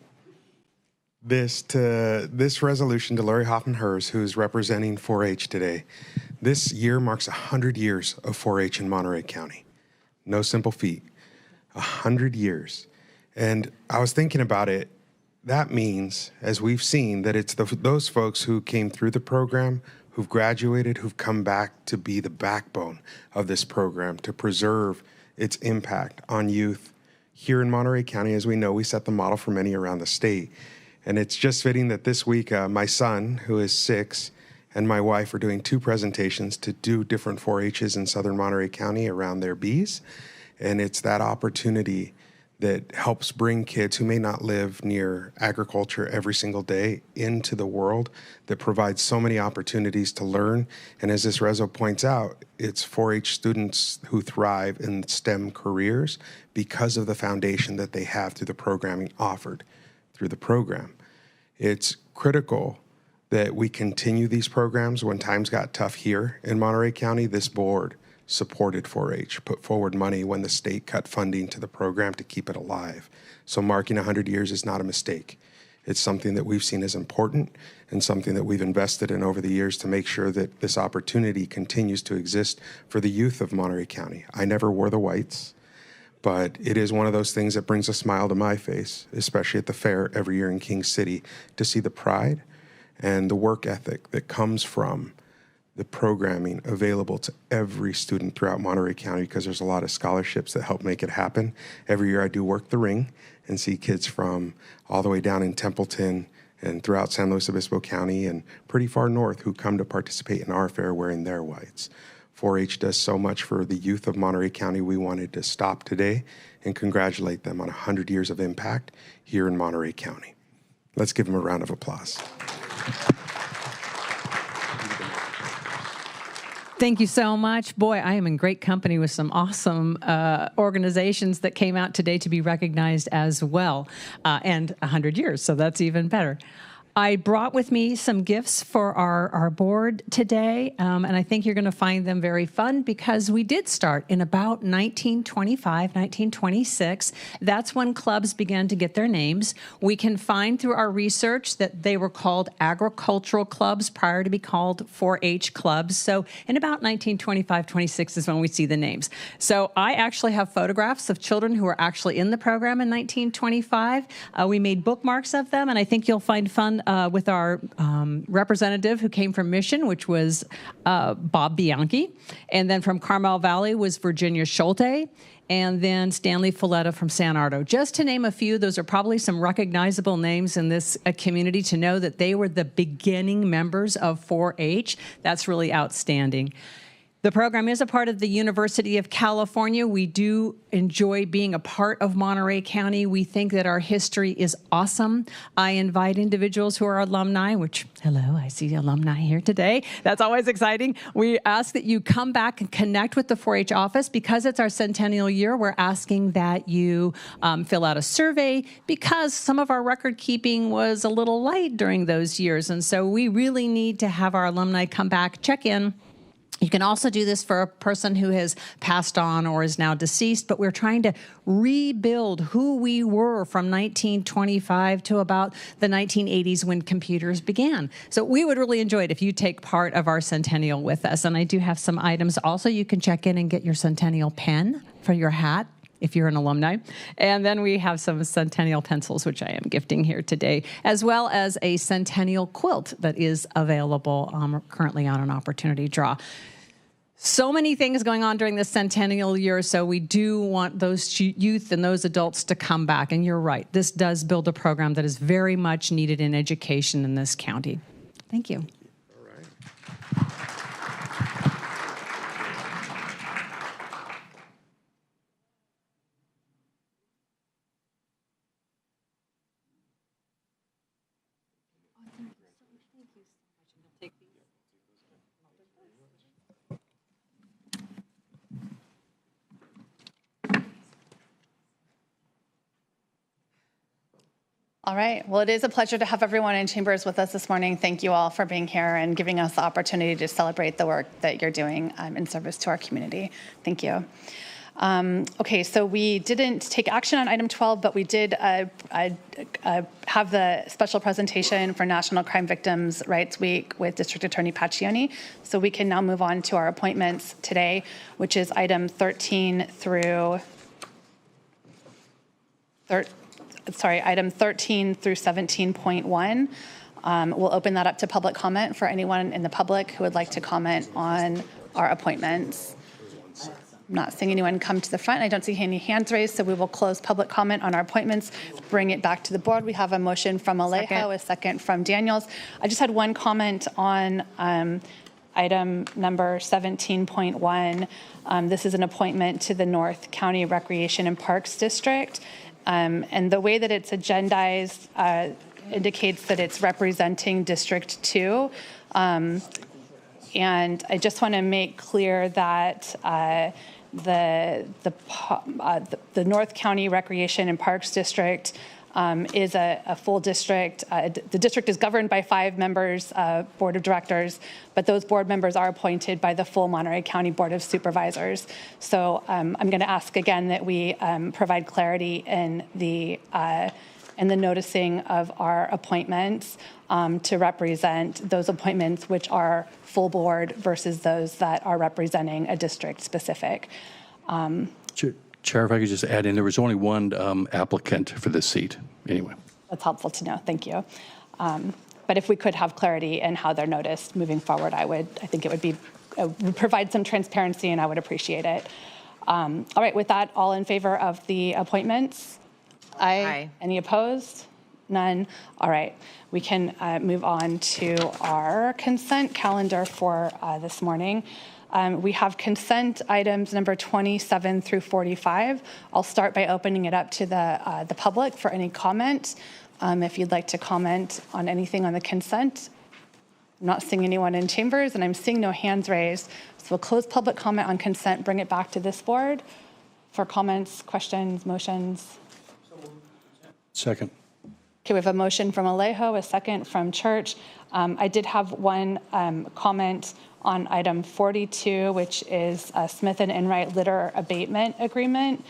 this resolution to Lori Hoffman-Hers, who's representing 4-H today. This year marks 100 years of 4-H in Monterey County. No simple feat. 100 years. And I was thinking about it. That means, as we've seen, that it's those folks who came through the program, who've graduated, who've come back to be the backbone of this program, to preserve its impact on youth. Here in Monterey County, as we know, we set the model for many around the state. And it's just fitting that this week, my son, who is 6, and my wife are doing 2 presentations to do different 4-H's in Southern Monterey County around their Bs. And it's that opportunity that helps bring kids who may not live near agriculture every single day into the world, that provides so many opportunities to learn. And as this reso points out, it's 4-H students who thrive in STEM careers because of the foundation that they have through the programming offered through the program. It's critical that we continue these programs. When times got tough here in Monterey County, this board supported 4-H, put forward money when the state cut funding to the program to keep it alive. So marking 100 years is not a mistake. It's something that we've seen as important and something that we've invested in over the years to make sure that this opportunity continues to exist for the youth of Monterey County. I never wore the whites, but it is one of those things that brings a smile to my face, especially at the fair every year in King City, to see the pride and the work ethic that comes from the programming available to every student throughout Monterey County, because there's a lot of scholarships that help make it happen. Every year I do work the ring and see kids from all the way down in Templeton and throughout San Luis Obispo County and pretty far north who come to participate in our fair wearing their whites. 4-H does so much for the youth of Monterey County. We wanted to stop today and congratulate them on 100 years of impact here in Monterey County. Let's give them a round of applause. Thank you so much. Boy, I am in great company with some awesome organizations that came out today to be recognized as well, and 100 years, so that's even better. I brought with me some gifts for our board today, and I think you're going to find them very fun because we did start in about 1925, 1926. That's when clubs began to get their names. We can find through our research that they were called agricultural clubs prior to be called 4-H clubs. So in about 1925, 26 is when we see the names. So I actually have photographs of children who were actually in the program in 1925. We made bookmarks of them, and I think you'll find fun with our representative who came from Mission, which was Bob Bianchi. And then from Carmel Valley was Virginia Schulte. And then Stanley Folletta from San Ardo. Just to name a few, those are probably some recognizable names in this community to know that they were the beginning members of 4-H. That's really outstanding. The program is a part of the University of California. We do enjoy being a part of Monterey County. We think that our history is awesome. I invite individuals who are alumni, which, hello, I see alumni here today. That's always exciting. We ask that you come back and connect with the 4-H office. Because it's our centennial year, we're asking that you fill out a survey because some of our record keeping was a little light during those years. And so we really need to have our alumni come back, check in. You can also do this for a person who has passed on or is now deceased, but we're trying to rebuild who we were from 1925 to about the 1980s when computers began. So we would really enjoy it if you take part of our centennial with us. And I do have some items. Also, you can check in and get your centennial pen for your hat if you're an alumni. And then we have some centennial pencils, which I am gifting here today, as well as a centennial quilt that is available currently on an opportunity draw. So many things going on during this centennial year, so we do want those youth and those adults to come back. And you're right, this does build a program that is very much needed in education in this county. Thank you. All right. Well, it is a pleasure to have everyone in chambers with us this morning. Thank you all for being here and giving us the opportunity to celebrate the work that you're doing in service to our community. Thank you. Okay, so we didn't take action on item 12, but we did have the special presentation for National Crime Victims' Rights Week with District Attorney Paccioni. So we can now move on to our appointments today, which is item 13 through item 13 through 17.1. We'll open that up to public comment for anyone in the public who would like to comment on our appointments. I'm not seeing anyone come to the front. I don't see any hands raised, so we will close public comment on our appointments, bring it back to the board. We have a motion from Alejo, a second from Daniels. I just had one comment on item number 17.1. This is an appointment to the North County Recreation and Parks District. And the way that it's agendized indicates that it's representing District 2. And I just want to make clear that the North County Recreation and Parks District is a full district. The district is governed by 5 members, board of directors, but those board members are appointed by the full Monterey County Board of Supervisors. So I'm going to ask again that we provide clarity in the noticing of our appointments to represent those appointments which are full board versus those that are representing a district specific. Chair, if I could just add in, there was only one applicant for this seat. Anyway. That's helpful to know. Thank you. But if we could have clarity in how they're noticed moving forward, I think it would provide some transparency, and I would appreciate it. All right, with that, all in favor of the appointments? Aye. Any opposed? None. All right. We can move on to our consent calendar for this morning. We have consent items number 27 through 45. I'll start by opening it up to the public for any comment. If you'd like to comment on anything on the consent. I'm not seeing anyone in chambers, and I'm seeing no hands raised. So we'll close public comment on consent, bring it back to this board for comments, questions, motions. Second. Okay, we have a motion from Alejo, a second from Church. I did have one comment on item 42, which is Smith and Enright litter abatement agreement.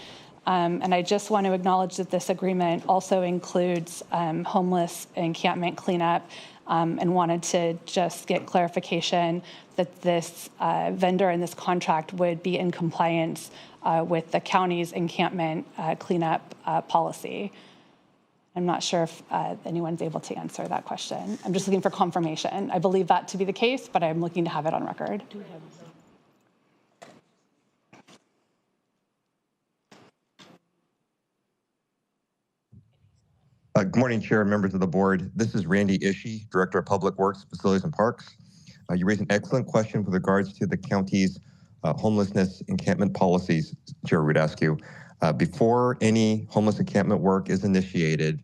And I just want to acknowledge that this agreement also includes homeless encampment cleanup, and wanted to just get clarification that this vendor and this contract would be in compliance with the county's encampment cleanup policy. I'm not sure if anyone's able to answer that question. I'm just looking for confirmation. I believe that to be the case, but I'm looking to have it on record. Good morning, Chair and members of the board. This is Randy Ishii, Director of Public Works, Facilities and Parks. You raised an excellent question with regards to the county's homelessness encampment policies, Chair Rudascu. Before any homeless encampment work is initiated,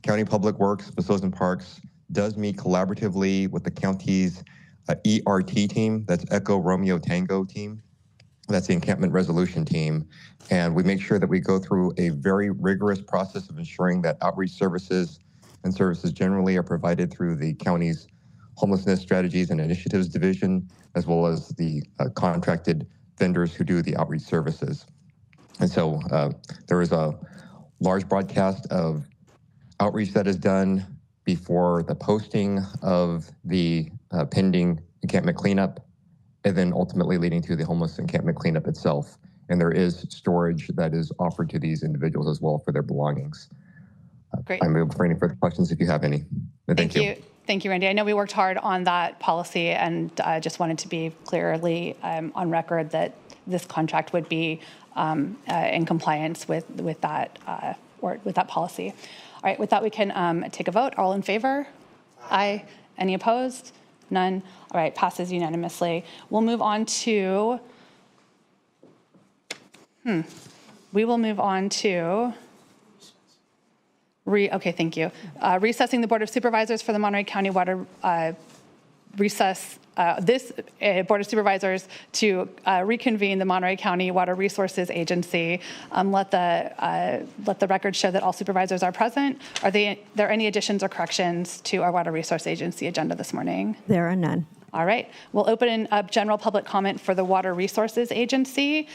County Public Works, Facilities and Parks does meet collaboratively with the county's ERT team, that's Echo Romeo Tango team. That's the encampment resolution team. And we make sure that we go through a very rigorous process of ensuring that outreach services and services generally are provided through the county's homelessness strategies and initiatives division, as well as the contracted vendors who do the outreach services. And so there is a large broadcast of outreach that is done before the posting of the pending encampment cleanup, and then ultimately leading to the homeless encampment cleanup itself. And there is storage that is offered to these individuals as well for their belongings. Great. I'm available for any further questions if you have any. Thank you. Thank you, Randy. I know we worked hard on that policy, and I just wanted to be clearly on record that this contract would be in compliance with that with that policy. All right, with that, we can take a vote. All in favor? Aye. Any opposed? None. All right, passes unanimously. We'll move on to, we will move on to, okay, thank you. Recessing the Board of Supervisors for the Monterey County Water recess this Board of Supervisors to reconvene the Monterey County Water Resources Agency. Let the record show that all supervisors are present. Are there any additions or corrections to our Water Resource Agency agenda this morning? There are none. All right. We'll open up general public comment for the Water Resources Agency.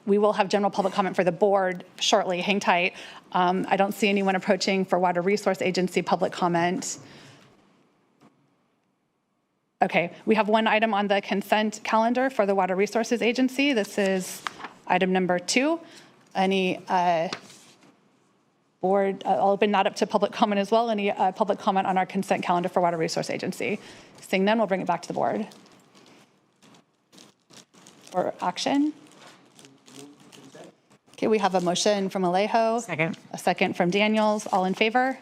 We will have general public comment for the board shortly. Hang tight. I don't see anyone approaching for Water Resource Agency public comment. Okay, we have one item on the consent calendar for the Water Resources Agency. This is item number 2. Any board, I'll open that up to public comment as well. Any public comment on our consent calendar for Water Resource Agency? Seeing none, we'll bring it back to the board. For action. Okay, we have a motion from Alejo. Second. A second from Daniels. All in favor?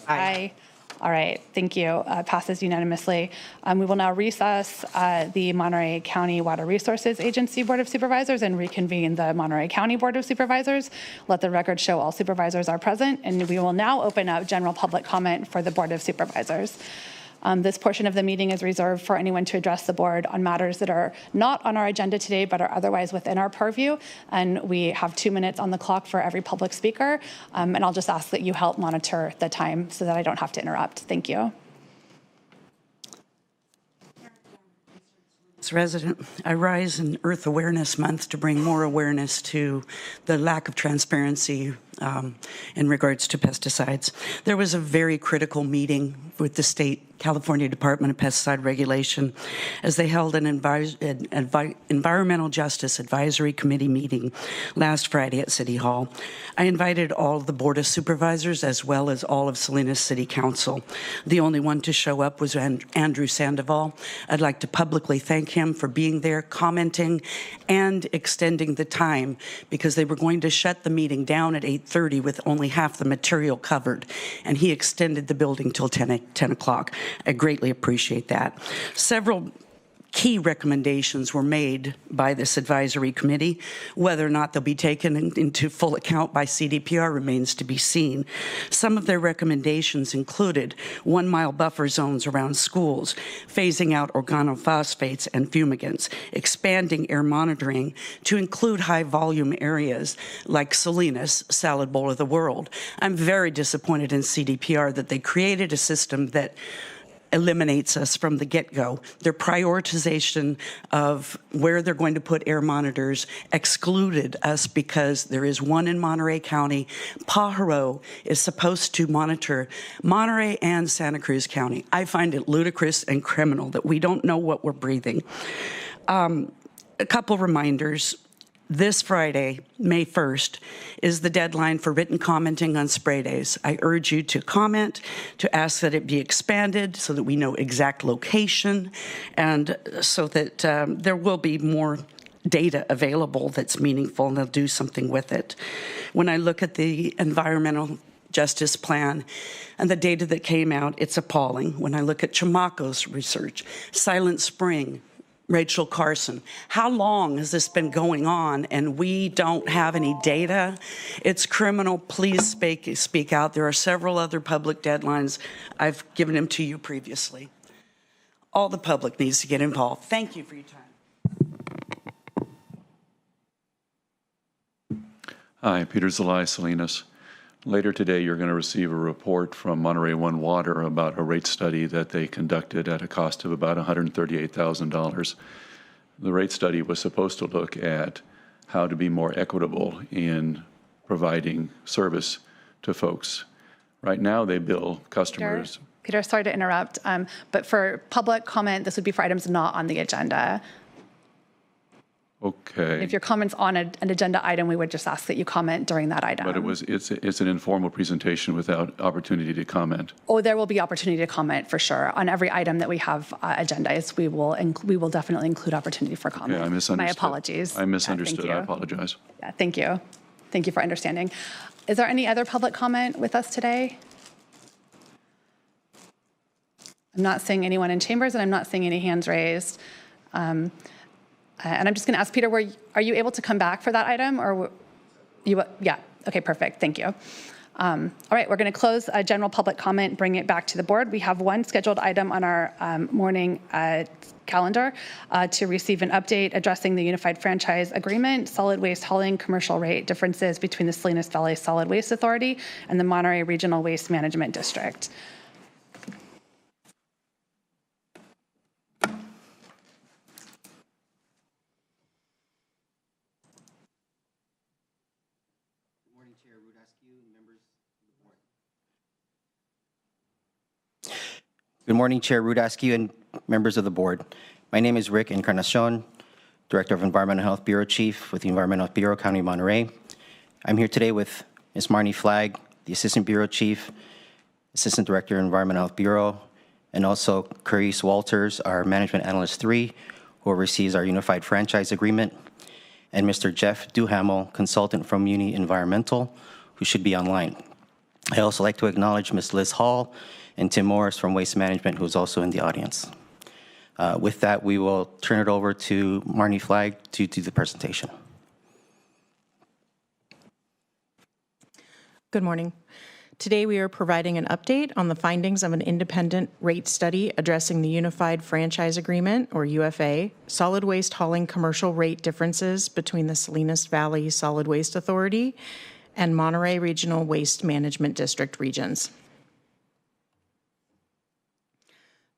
Aye. All right, thank you. Passes unanimously. We will now recess the Monterey County Water Resources Agency Board of Supervisors and reconvene the Monterey County Board of Supervisors. Let the record show all supervisors are present, and we will now open up general public comment for the Board of Supervisors. This portion of the meeting is reserved for anyone to address the board on matters that are not on our agenda today but are otherwise within our purview. And we have 2 minutes on the clock for every public speaker. And I'll just ask that you help monitor the time so that I don't have to interrupt. Thank you. As resident, I rise in Earth Awareness Month to bring more awareness to the lack of transparency in regards to pesticides. There was a very critical meeting with the state California Department of Pesticide Regulation as they held an Environmental Justice Advisory Committee meeting last Friday at City Hall. I invited all of the Board of Supervisors as well as all of Salinas City Council. The only one to show up was Andrew Sandoval. I'd like to publicly thank him for being there, commenting, and extending the time because they were going to shut the meeting down at 8:30 with only half the material covered, and he extended the building till 10 o'clock. I greatly appreciate that. Several key recommendations were made by this advisory committee. Whether or not they'll be taken into full account by CDPR remains to be seen. Some of their recommendations included 1-mile buffer zones around schools, phasing out organophosphates and fumigants, expanding air monitoring to include high-volume areas like Salinas, salad bowl of the world. I'm very disappointed in CDPR that they created a system that eliminates us from the get-go. Their prioritization of where they're going to put air monitors excluded us because there is one in Monterey County. Pajaro is supposed to monitor Monterey and Santa Cruz County. I find it ludicrous and criminal that we don't know what we're breathing. A couple reminders. This Friday, May 1st, is the deadline for written commenting on spray days. I urge you to comment, to ask that it be expanded so that we know exact location and so that there will be more data available that's meaningful and they'll do something with it. When I look at the environmental justice plan and the data that came out, it's appalling. When I look at Chamaco's research, Silent Spring, Rachel Carson. How long has this been going on and we don't have any data? It's criminal. Please speak out. There are several other public deadlines. I've given them to you previously. All the public needs to get involved. Thank you for your time. Hi, Peter Zelai, Salinas. Later today, you're going to receive a report from Monterey One Water about a rate study that they conducted at a cost of about $138,000. The rate study was supposed to look at how to be more equitable in providing service to folks. Right now, they bill customers. Peter, sorry to interrupt, but for public comment, this would be for items not on the agenda. Okay. If your comment's on an agenda item, we would just ask that you comment during that item. But it's an informal presentation without opportunity to comment. Oh, there will be opportunity to comment for sure. On every item that we have agendized, we will definitely include opportunity for comment. Okay, I misunderstood. My apologies. I misunderstood. Yeah, I apologize. Yeah, thank you. Thank you for understanding. Is there any other public comment with us today? I'm not seeing anyone in chambers, and I'm not seeing any hands raised. And I'm just going to ask Peter, are you able to come back for that item, or you? Yeah. Okay. Perfect. Thank you. All right. We're going to close general public comment, bring it back to the board. We have one scheduled item on our morning calendar to receive an update addressing the Unified Franchise Agreement, solid waste hauling commercial rate differences between the Salinas Valley Solid Waste Authority and the Monterey Regional Waste Management District. Good morning, Chair Rudasky and members of the board. My name is Rick Encarnacion, Director of Environmental Health Bureau Chief with the Environmental Health Bureau, County of Monterey. I'm here today with Ms. Marnie Flagg, the Assistant Bureau Chief, Assistant Director of Environmental Health Bureau, and also Carice Walters, our Management Analyst 3, who oversees our Unified Franchise Agreement, and Mr. Jeff Duhamel, Consultant from Muni Environmental, who should be online. I also like to acknowledge Ms. Liz Hall and Tim Morris from Waste Management, who's also in the audience. With that, we will turn it over to Marnie Flagg to do the presentation. Good morning. Today we are providing an update on the findings of an independent rate study addressing the Unified Franchise Agreement, or UFA, solid waste hauling commercial rate differences between the Salinas Valley Solid Waste Authority and Monterey Regional Waste Management District regions.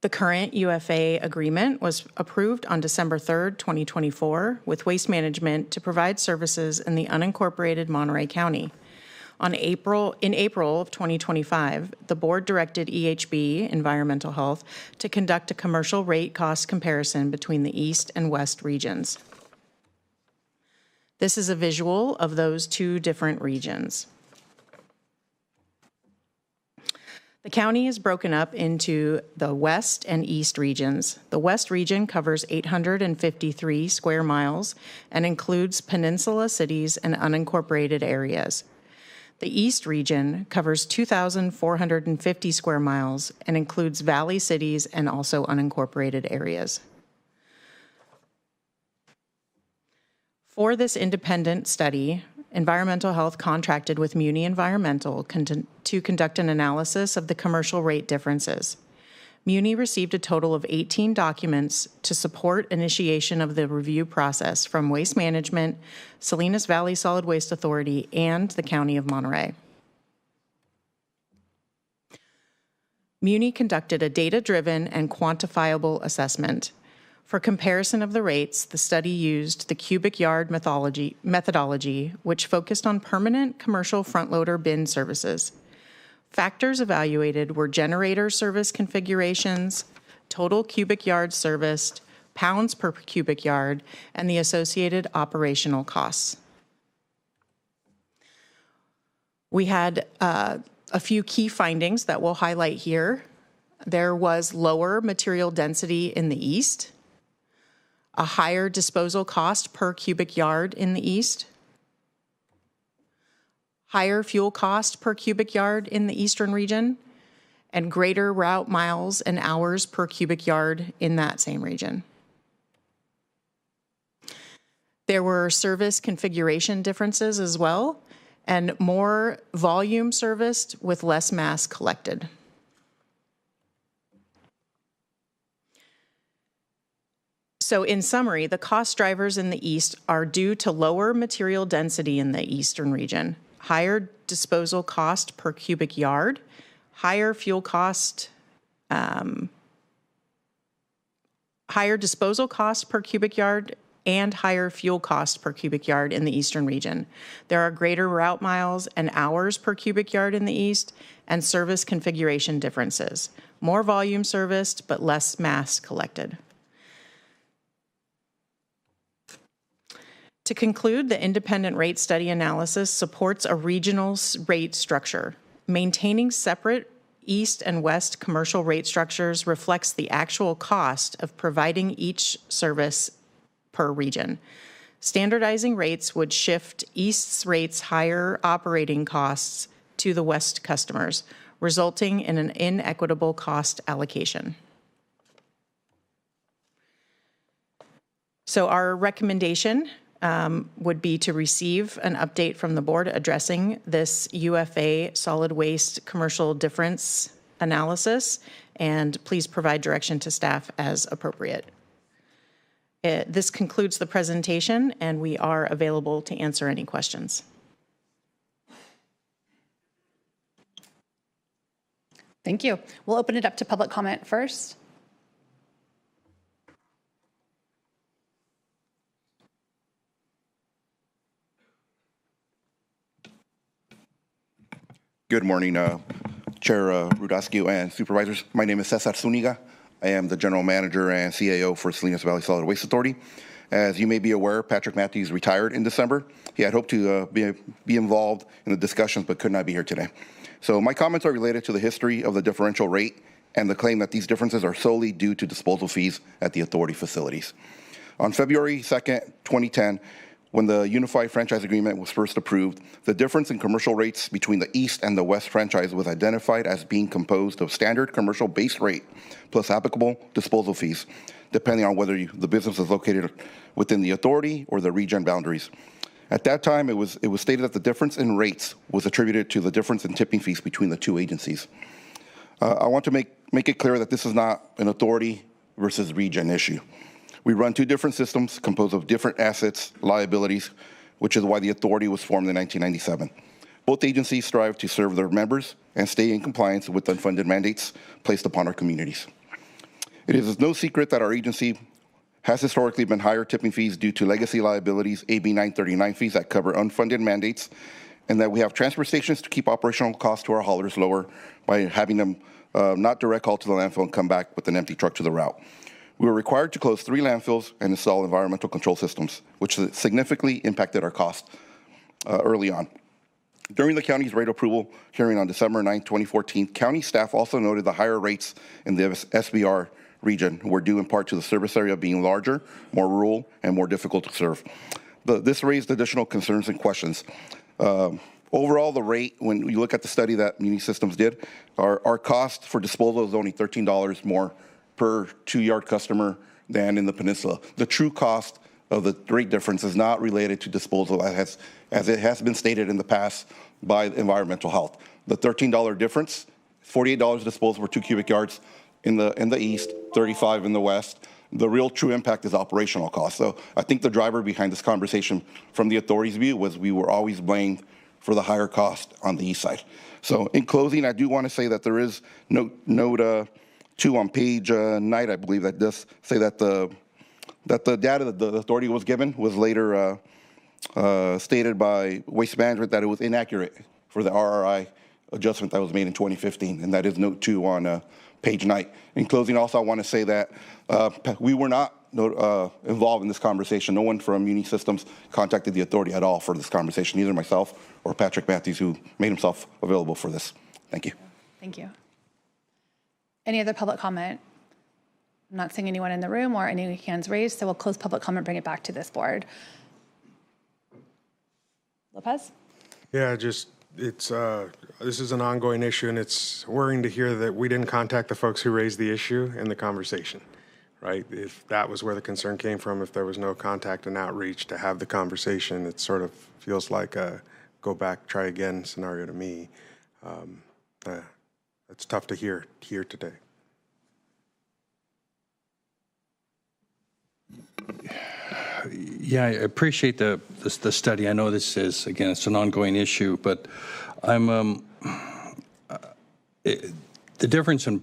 The current UFA agreement was approved on December 3rd, 2024, with Waste Management to provide services in the unincorporated Monterey County. In April of 2025, the board directed EHB, Environmental Health, to conduct a commercial rate cost comparison between the East and West regions. This is a visual of those two different regions. The county is broken up into the West and East regions. The West region covers 853 square miles and includes peninsula cities and unincorporated areas. The East region covers 2,450 square miles and includes valley cities and also unincorporated areas. For this independent study, Environmental Health contracted with Muni Environmental to conduct an analysis of the commercial rate differences. Muni received a total of 18 documents to support initiation of the review process from Waste Management, Salinas Valley Solid Waste Authority, and the County of Monterey. Muni conducted a data-driven and quantifiable assessment. For comparison of the rates, the study used the cubic yard methodology, which focused on permanent commercial front-loader bin services. Factors evaluated were generator service configurations, total cubic yards serviced, pounds per cubic yard, and the associated operational costs. We had a few key findings that we'll highlight here. There was lower material density in the East, a higher disposal cost per cubic yard in the East, higher fuel cost per cubic yard in the Eastern region, and greater route miles and hours per cubic yard in that same region. There were service configuration differences as well, and more volume serviced with less mass collected. So in summary, the cost drivers in the east are due to lower material density in the eastern region, higher disposal cost per cubic yard, higher fuel cost, higher disposal cost per cubic yard, and higher fuel cost per cubic yard in the eastern region. There are greater route miles and hours per cubic yard in the east, and service configuration differences. More volume serviced, but less mass collected. To conclude, the independent rate study analysis supports a regional rate structure. Maintaining separate east and west commercial rate structures reflects the actual cost of providing each service per region. Standardizing rates would shift East's rates' higher operating costs to the West customers, resulting in an inequitable cost allocation. So our recommendation would be to receive an update from the board addressing this UFA solid waste commercial difference analysis, and please provide direction to staff as appropriate. This concludes the presentation, and we are available to answer any questions. Thank you. We'll open it up to public comment first. Good morning, Chair Rudasky and Supervisors. My name is Cesar Zuniga. I am the General Manager and CAO for Salinas Valley Solid Waste Authority. As you may be aware, Patrick Matthews retired in December. He had hoped to be involved in the discussions but could not be here today. So my comments are related to the history of the differential rate and the claim that these differences are solely due to disposal fees at the authority facilities. On February 2nd, 2010, when the Unified Franchise Agreement was first approved, the difference in commercial rates between the East and the West franchise was identified as being composed of standard commercial base rate plus applicable disposal fees, depending on whether the business is located within the authority or the region boundaries. At that time, it was stated that the difference in rates was attributed to the difference in tipping fees between the two agencies. I want to make it clear that this is not an authority versus region issue. We run two different systems composed of different assets, liabilities, which is why the authority was formed in 1997. Both agencies strive to serve their members and stay in compliance with unfunded mandates placed upon our communities. It is no secret that our agency has historically been higher tipping fees due to legacy liabilities, AB 939 fees that cover unfunded mandates, and that we have transfer stations to keep operational costs to our haulers lower by having them not direct haul to the landfill and come back with an empty truck to the route. We were required to close 3 landfills and install environmental control systems, which significantly impacted our costs early on. During the county's rate approval hearing on December 9, 2014, county staff also noted the higher rates in the SBR region were due in part to the service area being larger, more rural, and more difficult to serve. This raised additional concerns and questions. Overall, the rate, when you look at the study that Muni Systems did, our cost for disposal is only $13 more per 2-yard customer than in the peninsula. The true cost of the rate difference is not related to disposal as it has been stated in the past by environmental health. The $13 difference, $48 disposal for 2 cubic yards in the east, $35 in the west. The real true impact is operational cost. So I think the driver behind this conversation from the authority's view was we were always blamed for the higher cost on the east side. So in closing, I do want to say that there is note 2 on page 9, I believe, that does say that the data that the authority was given was later stated by Waste Management that it was inaccurate for the RRI adjustment that was made in 2015, and that is note 2 on page 9. In closing, also, I want to say that we were not involved in this conversation. No one from Muni Systems contacted the authority at all for this conversation, either myself or Patrick Matthews, who made himself available for this. Thank you. Thank you. Any other public comment? I'm not seeing anyone in the room or any hands raised, so we'll close public comment, bring it back to this board. Lopez? Yeah, this is an ongoing issue, and it's worrying to hear that we didn't contact the folks who raised the issue in the conversation, right? If that was where the concern came from, if there was no contact and outreach to have the conversation, it sort of feels like a go back, try again scenario to me. It's tough to hear today. Yeah, I appreciate the study. I know this is, again, it's an ongoing issue, but I'm the difference in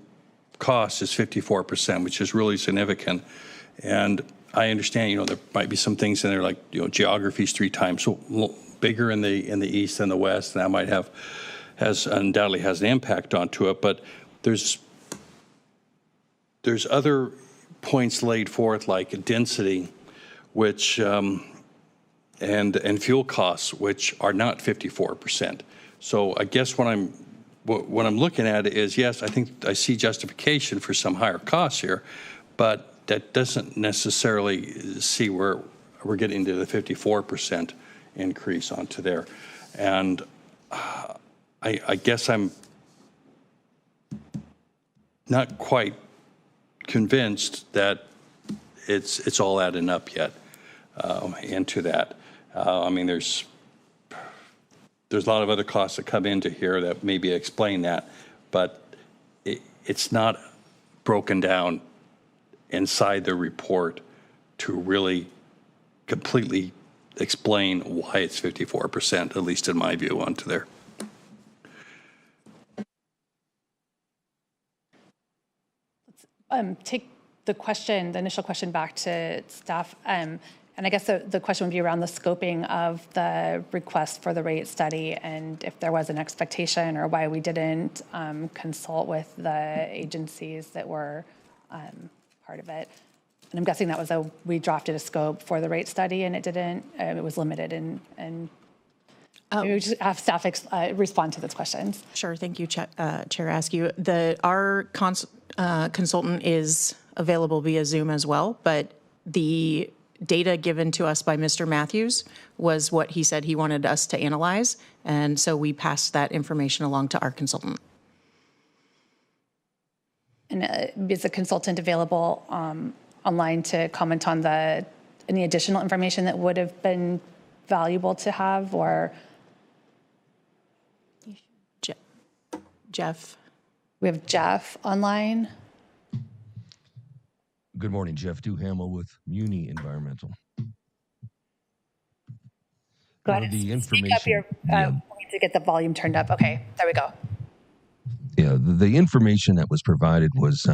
cost is 54%, which is really significant. And I understand, there might be some things in there like, geography is 3 times so bigger in the east than the west, and that might undoubtedly has an impact onto it. But there's other points laid forth like density, which and fuel costs, which are not 54%. So I guess what I'm looking at is, yes, I think I see justification for some higher costs here, but that doesn't necessarily see where we're getting to the 54% increase onto there. And I guess I'm not quite convinced that it's all adding up yet into that. I mean, there's a lot of other costs that come into here that maybe explain that, but it's not broken down inside the report to really completely explain why it's 54%, at least in my view, onto there. Take the initial question back to staff. And I guess the question would be around the scoping of the request for the rate study and if there was an expectation or why we didn't consult with the agencies that were part of it. And I'm guessing that was we drafted a scope for the rate study and it was limited and maybe we just have staff respond to those questions. Sure, thank you, Chair Askew. Our consultant is available via Zoom as well, but the data given to us by Mr. Matthews was what he said he wanted us to analyze, and so we passed that information along to our consultant. And is the consultant available online to comment on any additional information that would have been valuable to have, or? Jeff. We have Jeff online. Good morning, Jeff Duhamel with Muni Environmental. Go ahead. The information. Speak up we need to get the volume turned up. Okay, there we go. Yeah, the information that was provided was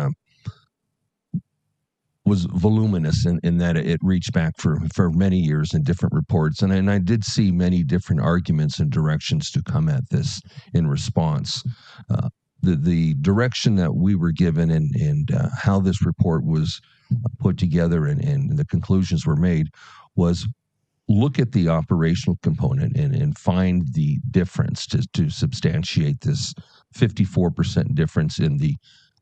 voluminous in that it reached back for many years in different reports, and I did see many different arguments and directions to come at this in response. The direction that we were given and how this report was put together and the conclusions were made was look at the operational component and find the difference to substantiate this 54% difference in the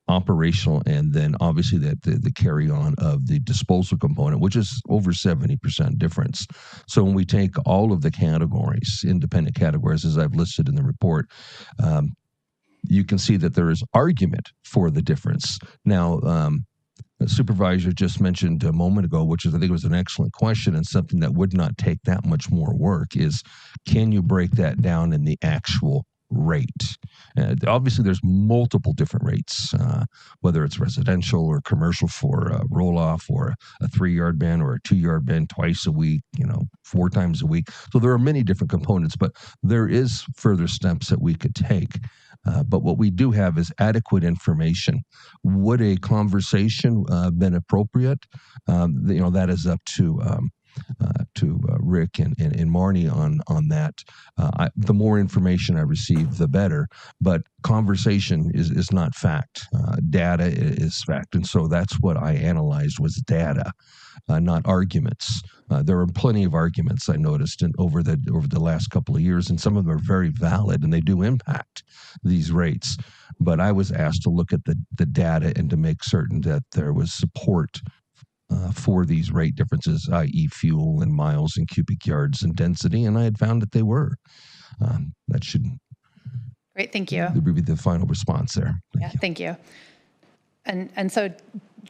operational, and then obviously the carry on of the disposal component, which is over 70% difference. So when we take all of the categories, independent categories, as I've listed in the report, you can see that there is argument for the difference. Now, the supervisor just mentioned a moment ago, which is, I think, was an excellent question and something that would not take that much more work, is can you break that down in the actual rate? Obviously, there's multiple different rates, whether it's residential or commercial for a roll-off or a 3-yard bin or a 2-yard bin twice a week, 4 times a week. So there are many different components, but there is further steps that we could take. But what we do have is adequate information. Would a conversation been appropriate? That is up to Rick and Marnie on that. The more information I receive, the better. But conversation is not fact. Data is fact, and so that's what I analyzed was data, not arguments. There were plenty of arguments I noticed over the last couple of years, and some of them are very valid and they do impact these rates. But I was asked to look at the data and to make certain that there was support for these rate differences, i.e. fuel and miles and cubic yards and density, and I had found that they were. That should Great, thank you. be the final response there. Thank you. And so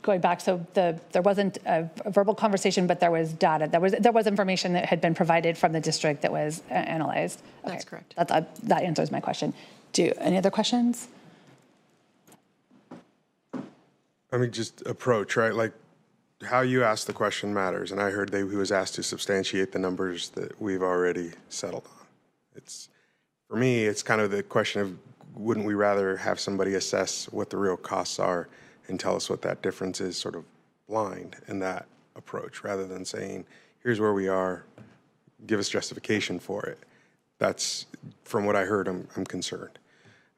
going back, so there wasn't a verbal conversation, but there was data. There was information that had been provided from the district that was analyzed. Okay. That's correct. That answers my question. Any other questions? I mean, just approach, right? Like how you ask the question matters. And I heard he was asked to substantiate the numbers that we've already settled on. For me, it's kind of the question of, wouldn't we rather have somebody assess what the real costs are and tell us what that difference is, sort of blind in that approach, rather than saying, here's where we are, give us justification for it. That's, from what I heard, I'm concerned.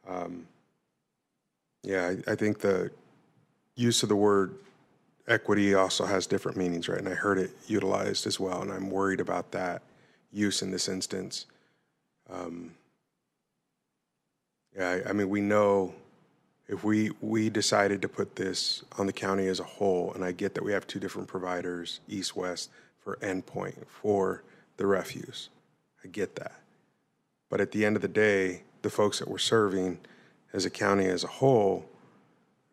I think the use of the word equity also has different meanings, right? And I heard it utilized as well, and I'm worried about that use in this instance. I mean, we know if we decided to put this on the county as a whole, and I get that we have two different providers, east-west, for endpoint, for the refuse. I get that. But at the end of the day, the folks that we're serving as a county as a whole,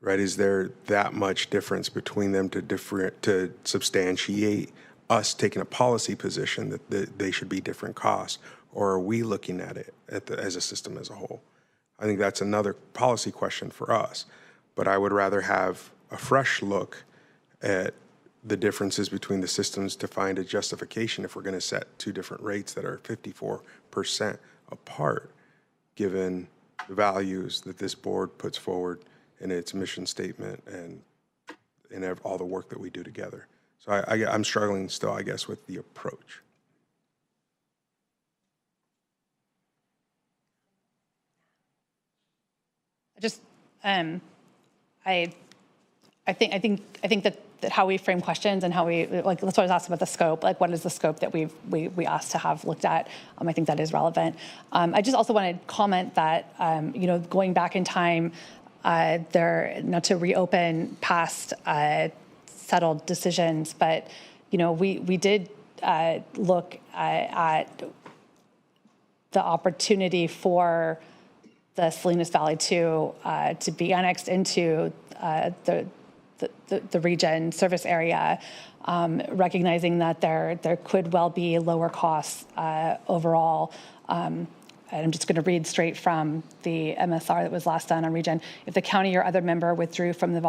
right, is there that much difference between them to substantiate us taking a policy position that they should be different costs? Or are we looking at it as a system as a whole? I think that's another policy question for us. But I would rather have a fresh look at the differences between the systems to find a justification if we're going to set two different rates that are 54% apart, given the values that this board puts forward in its mission statement and in all the work that we do together. So I'm struggling still, I guess, with the approach. I think that how we frame questions and how we, like, that's what I was asking about the scope, like what is the scope that we asked to have looked at. I think that is relevant. I just also want to comment that, going back in time, not to reopen past settled decisions, but, we did look at the opportunity for the Salinas Valley to be annexed into the region service area, recognizing that there could well be lower costs overall. And I'm just going to read straight from the MSR that was last done on region. If the county or other member withdrew from the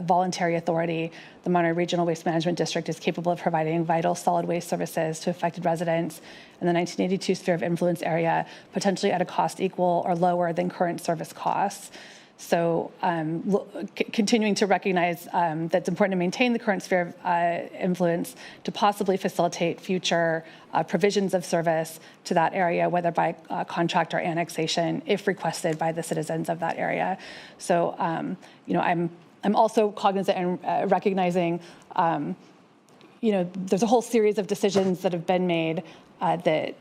voluntary authority, the Monterey Regional Waste Management District is capable of providing vital solid waste services to affected residents in the 1982 sphere of influence area, potentially at a cost equal or lower than current service costs. So continuing to recognize that it's important to maintain the current sphere of influence to possibly facilitate future provisions of service to that area, whether by contract or annexation, if requested by the citizens of that area. So, I'm also cognizant and recognizing, there's a whole series of decisions that have been made that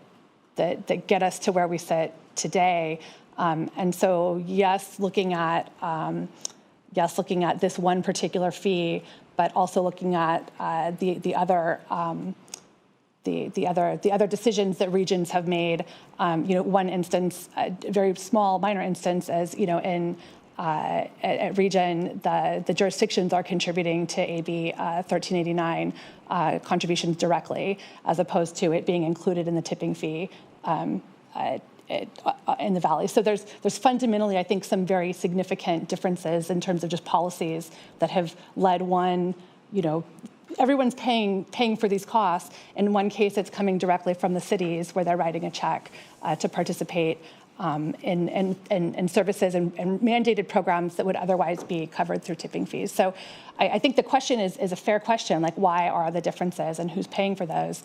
get us to where we sit today. And so, yes, looking at this one particular fee, but also looking at the other decisions that regions have made. One instance, a very small, minor instance, as at region, the jurisdictions are contributing to AB 1389 contributions directly, as opposed to it being included in the tipping fee. In the valley. So there's fundamentally, I think, some very significant differences in terms of just policies that have led everyone's paying for these costs. In one case, it's coming directly from the cities where they're writing a check to participate in services and mandated programs that would otherwise be covered through tipping fees. So I think the question is a fair question, like why are the differences and who's paying for those?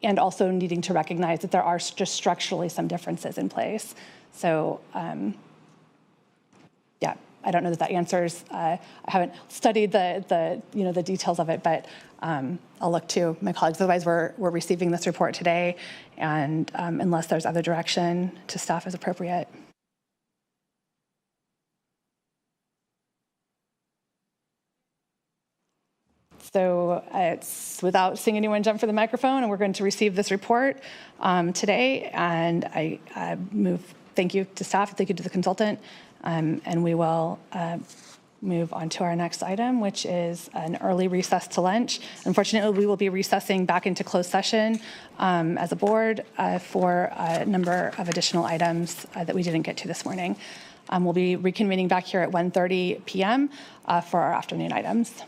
And also needing to recognize that there are just structurally some differences in place. So, I don't know that answers. I haven't studied the details of it, but I'll look to my colleagues. Otherwise, we're receiving this report today, and unless there's other direction to staff as appropriate. So it's without seeing anyone jump for the microphone, and we're going to receive this report today. And I move thank you to staff, thank you to the consultant, and we will move on to our next item, which is an early recess to lunch. Unfortunately, we will be recessing back into closed session as a board for a number of additional items that we didn't get to this morning. We'll be reconvening back here at 1:30 p.m. For our afternoon items.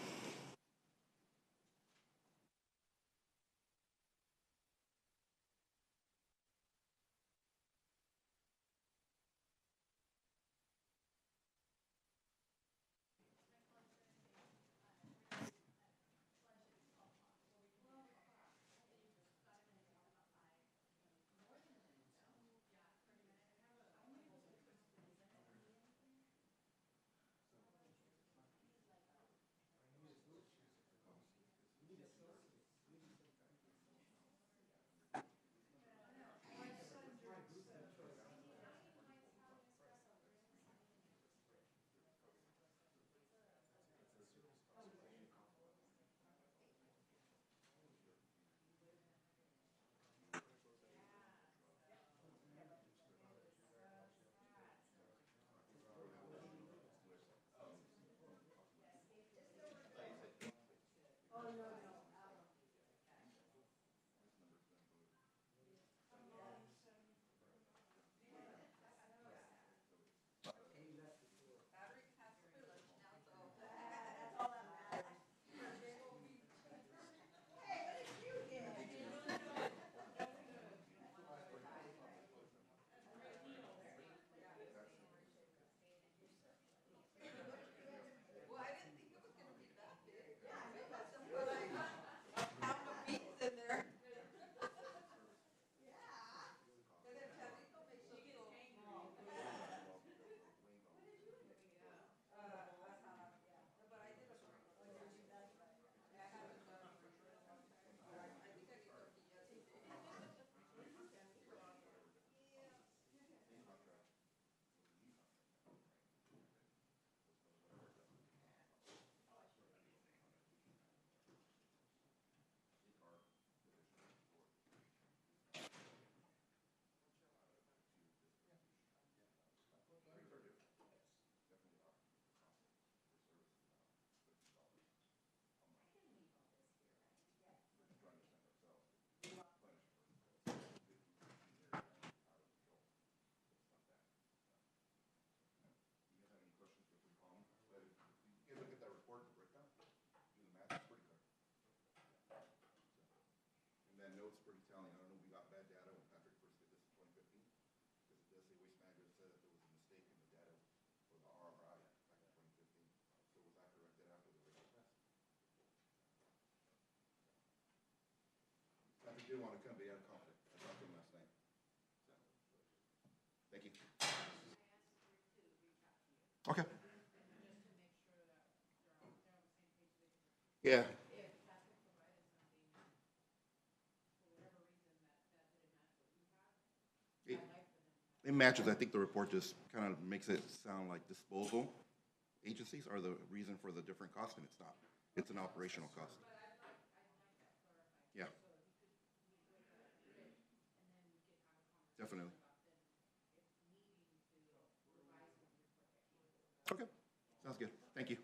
Didn't want to come, but he had a conflict. I talked to him last night. So, thank you. Okay. Yeah. It matches. I think the report just kind of makes it sound like disposal agencies are the reason for the different cost, and it's not. It's an operational cost. Yeah. Definitely. Okay. Sounds good. Thank you.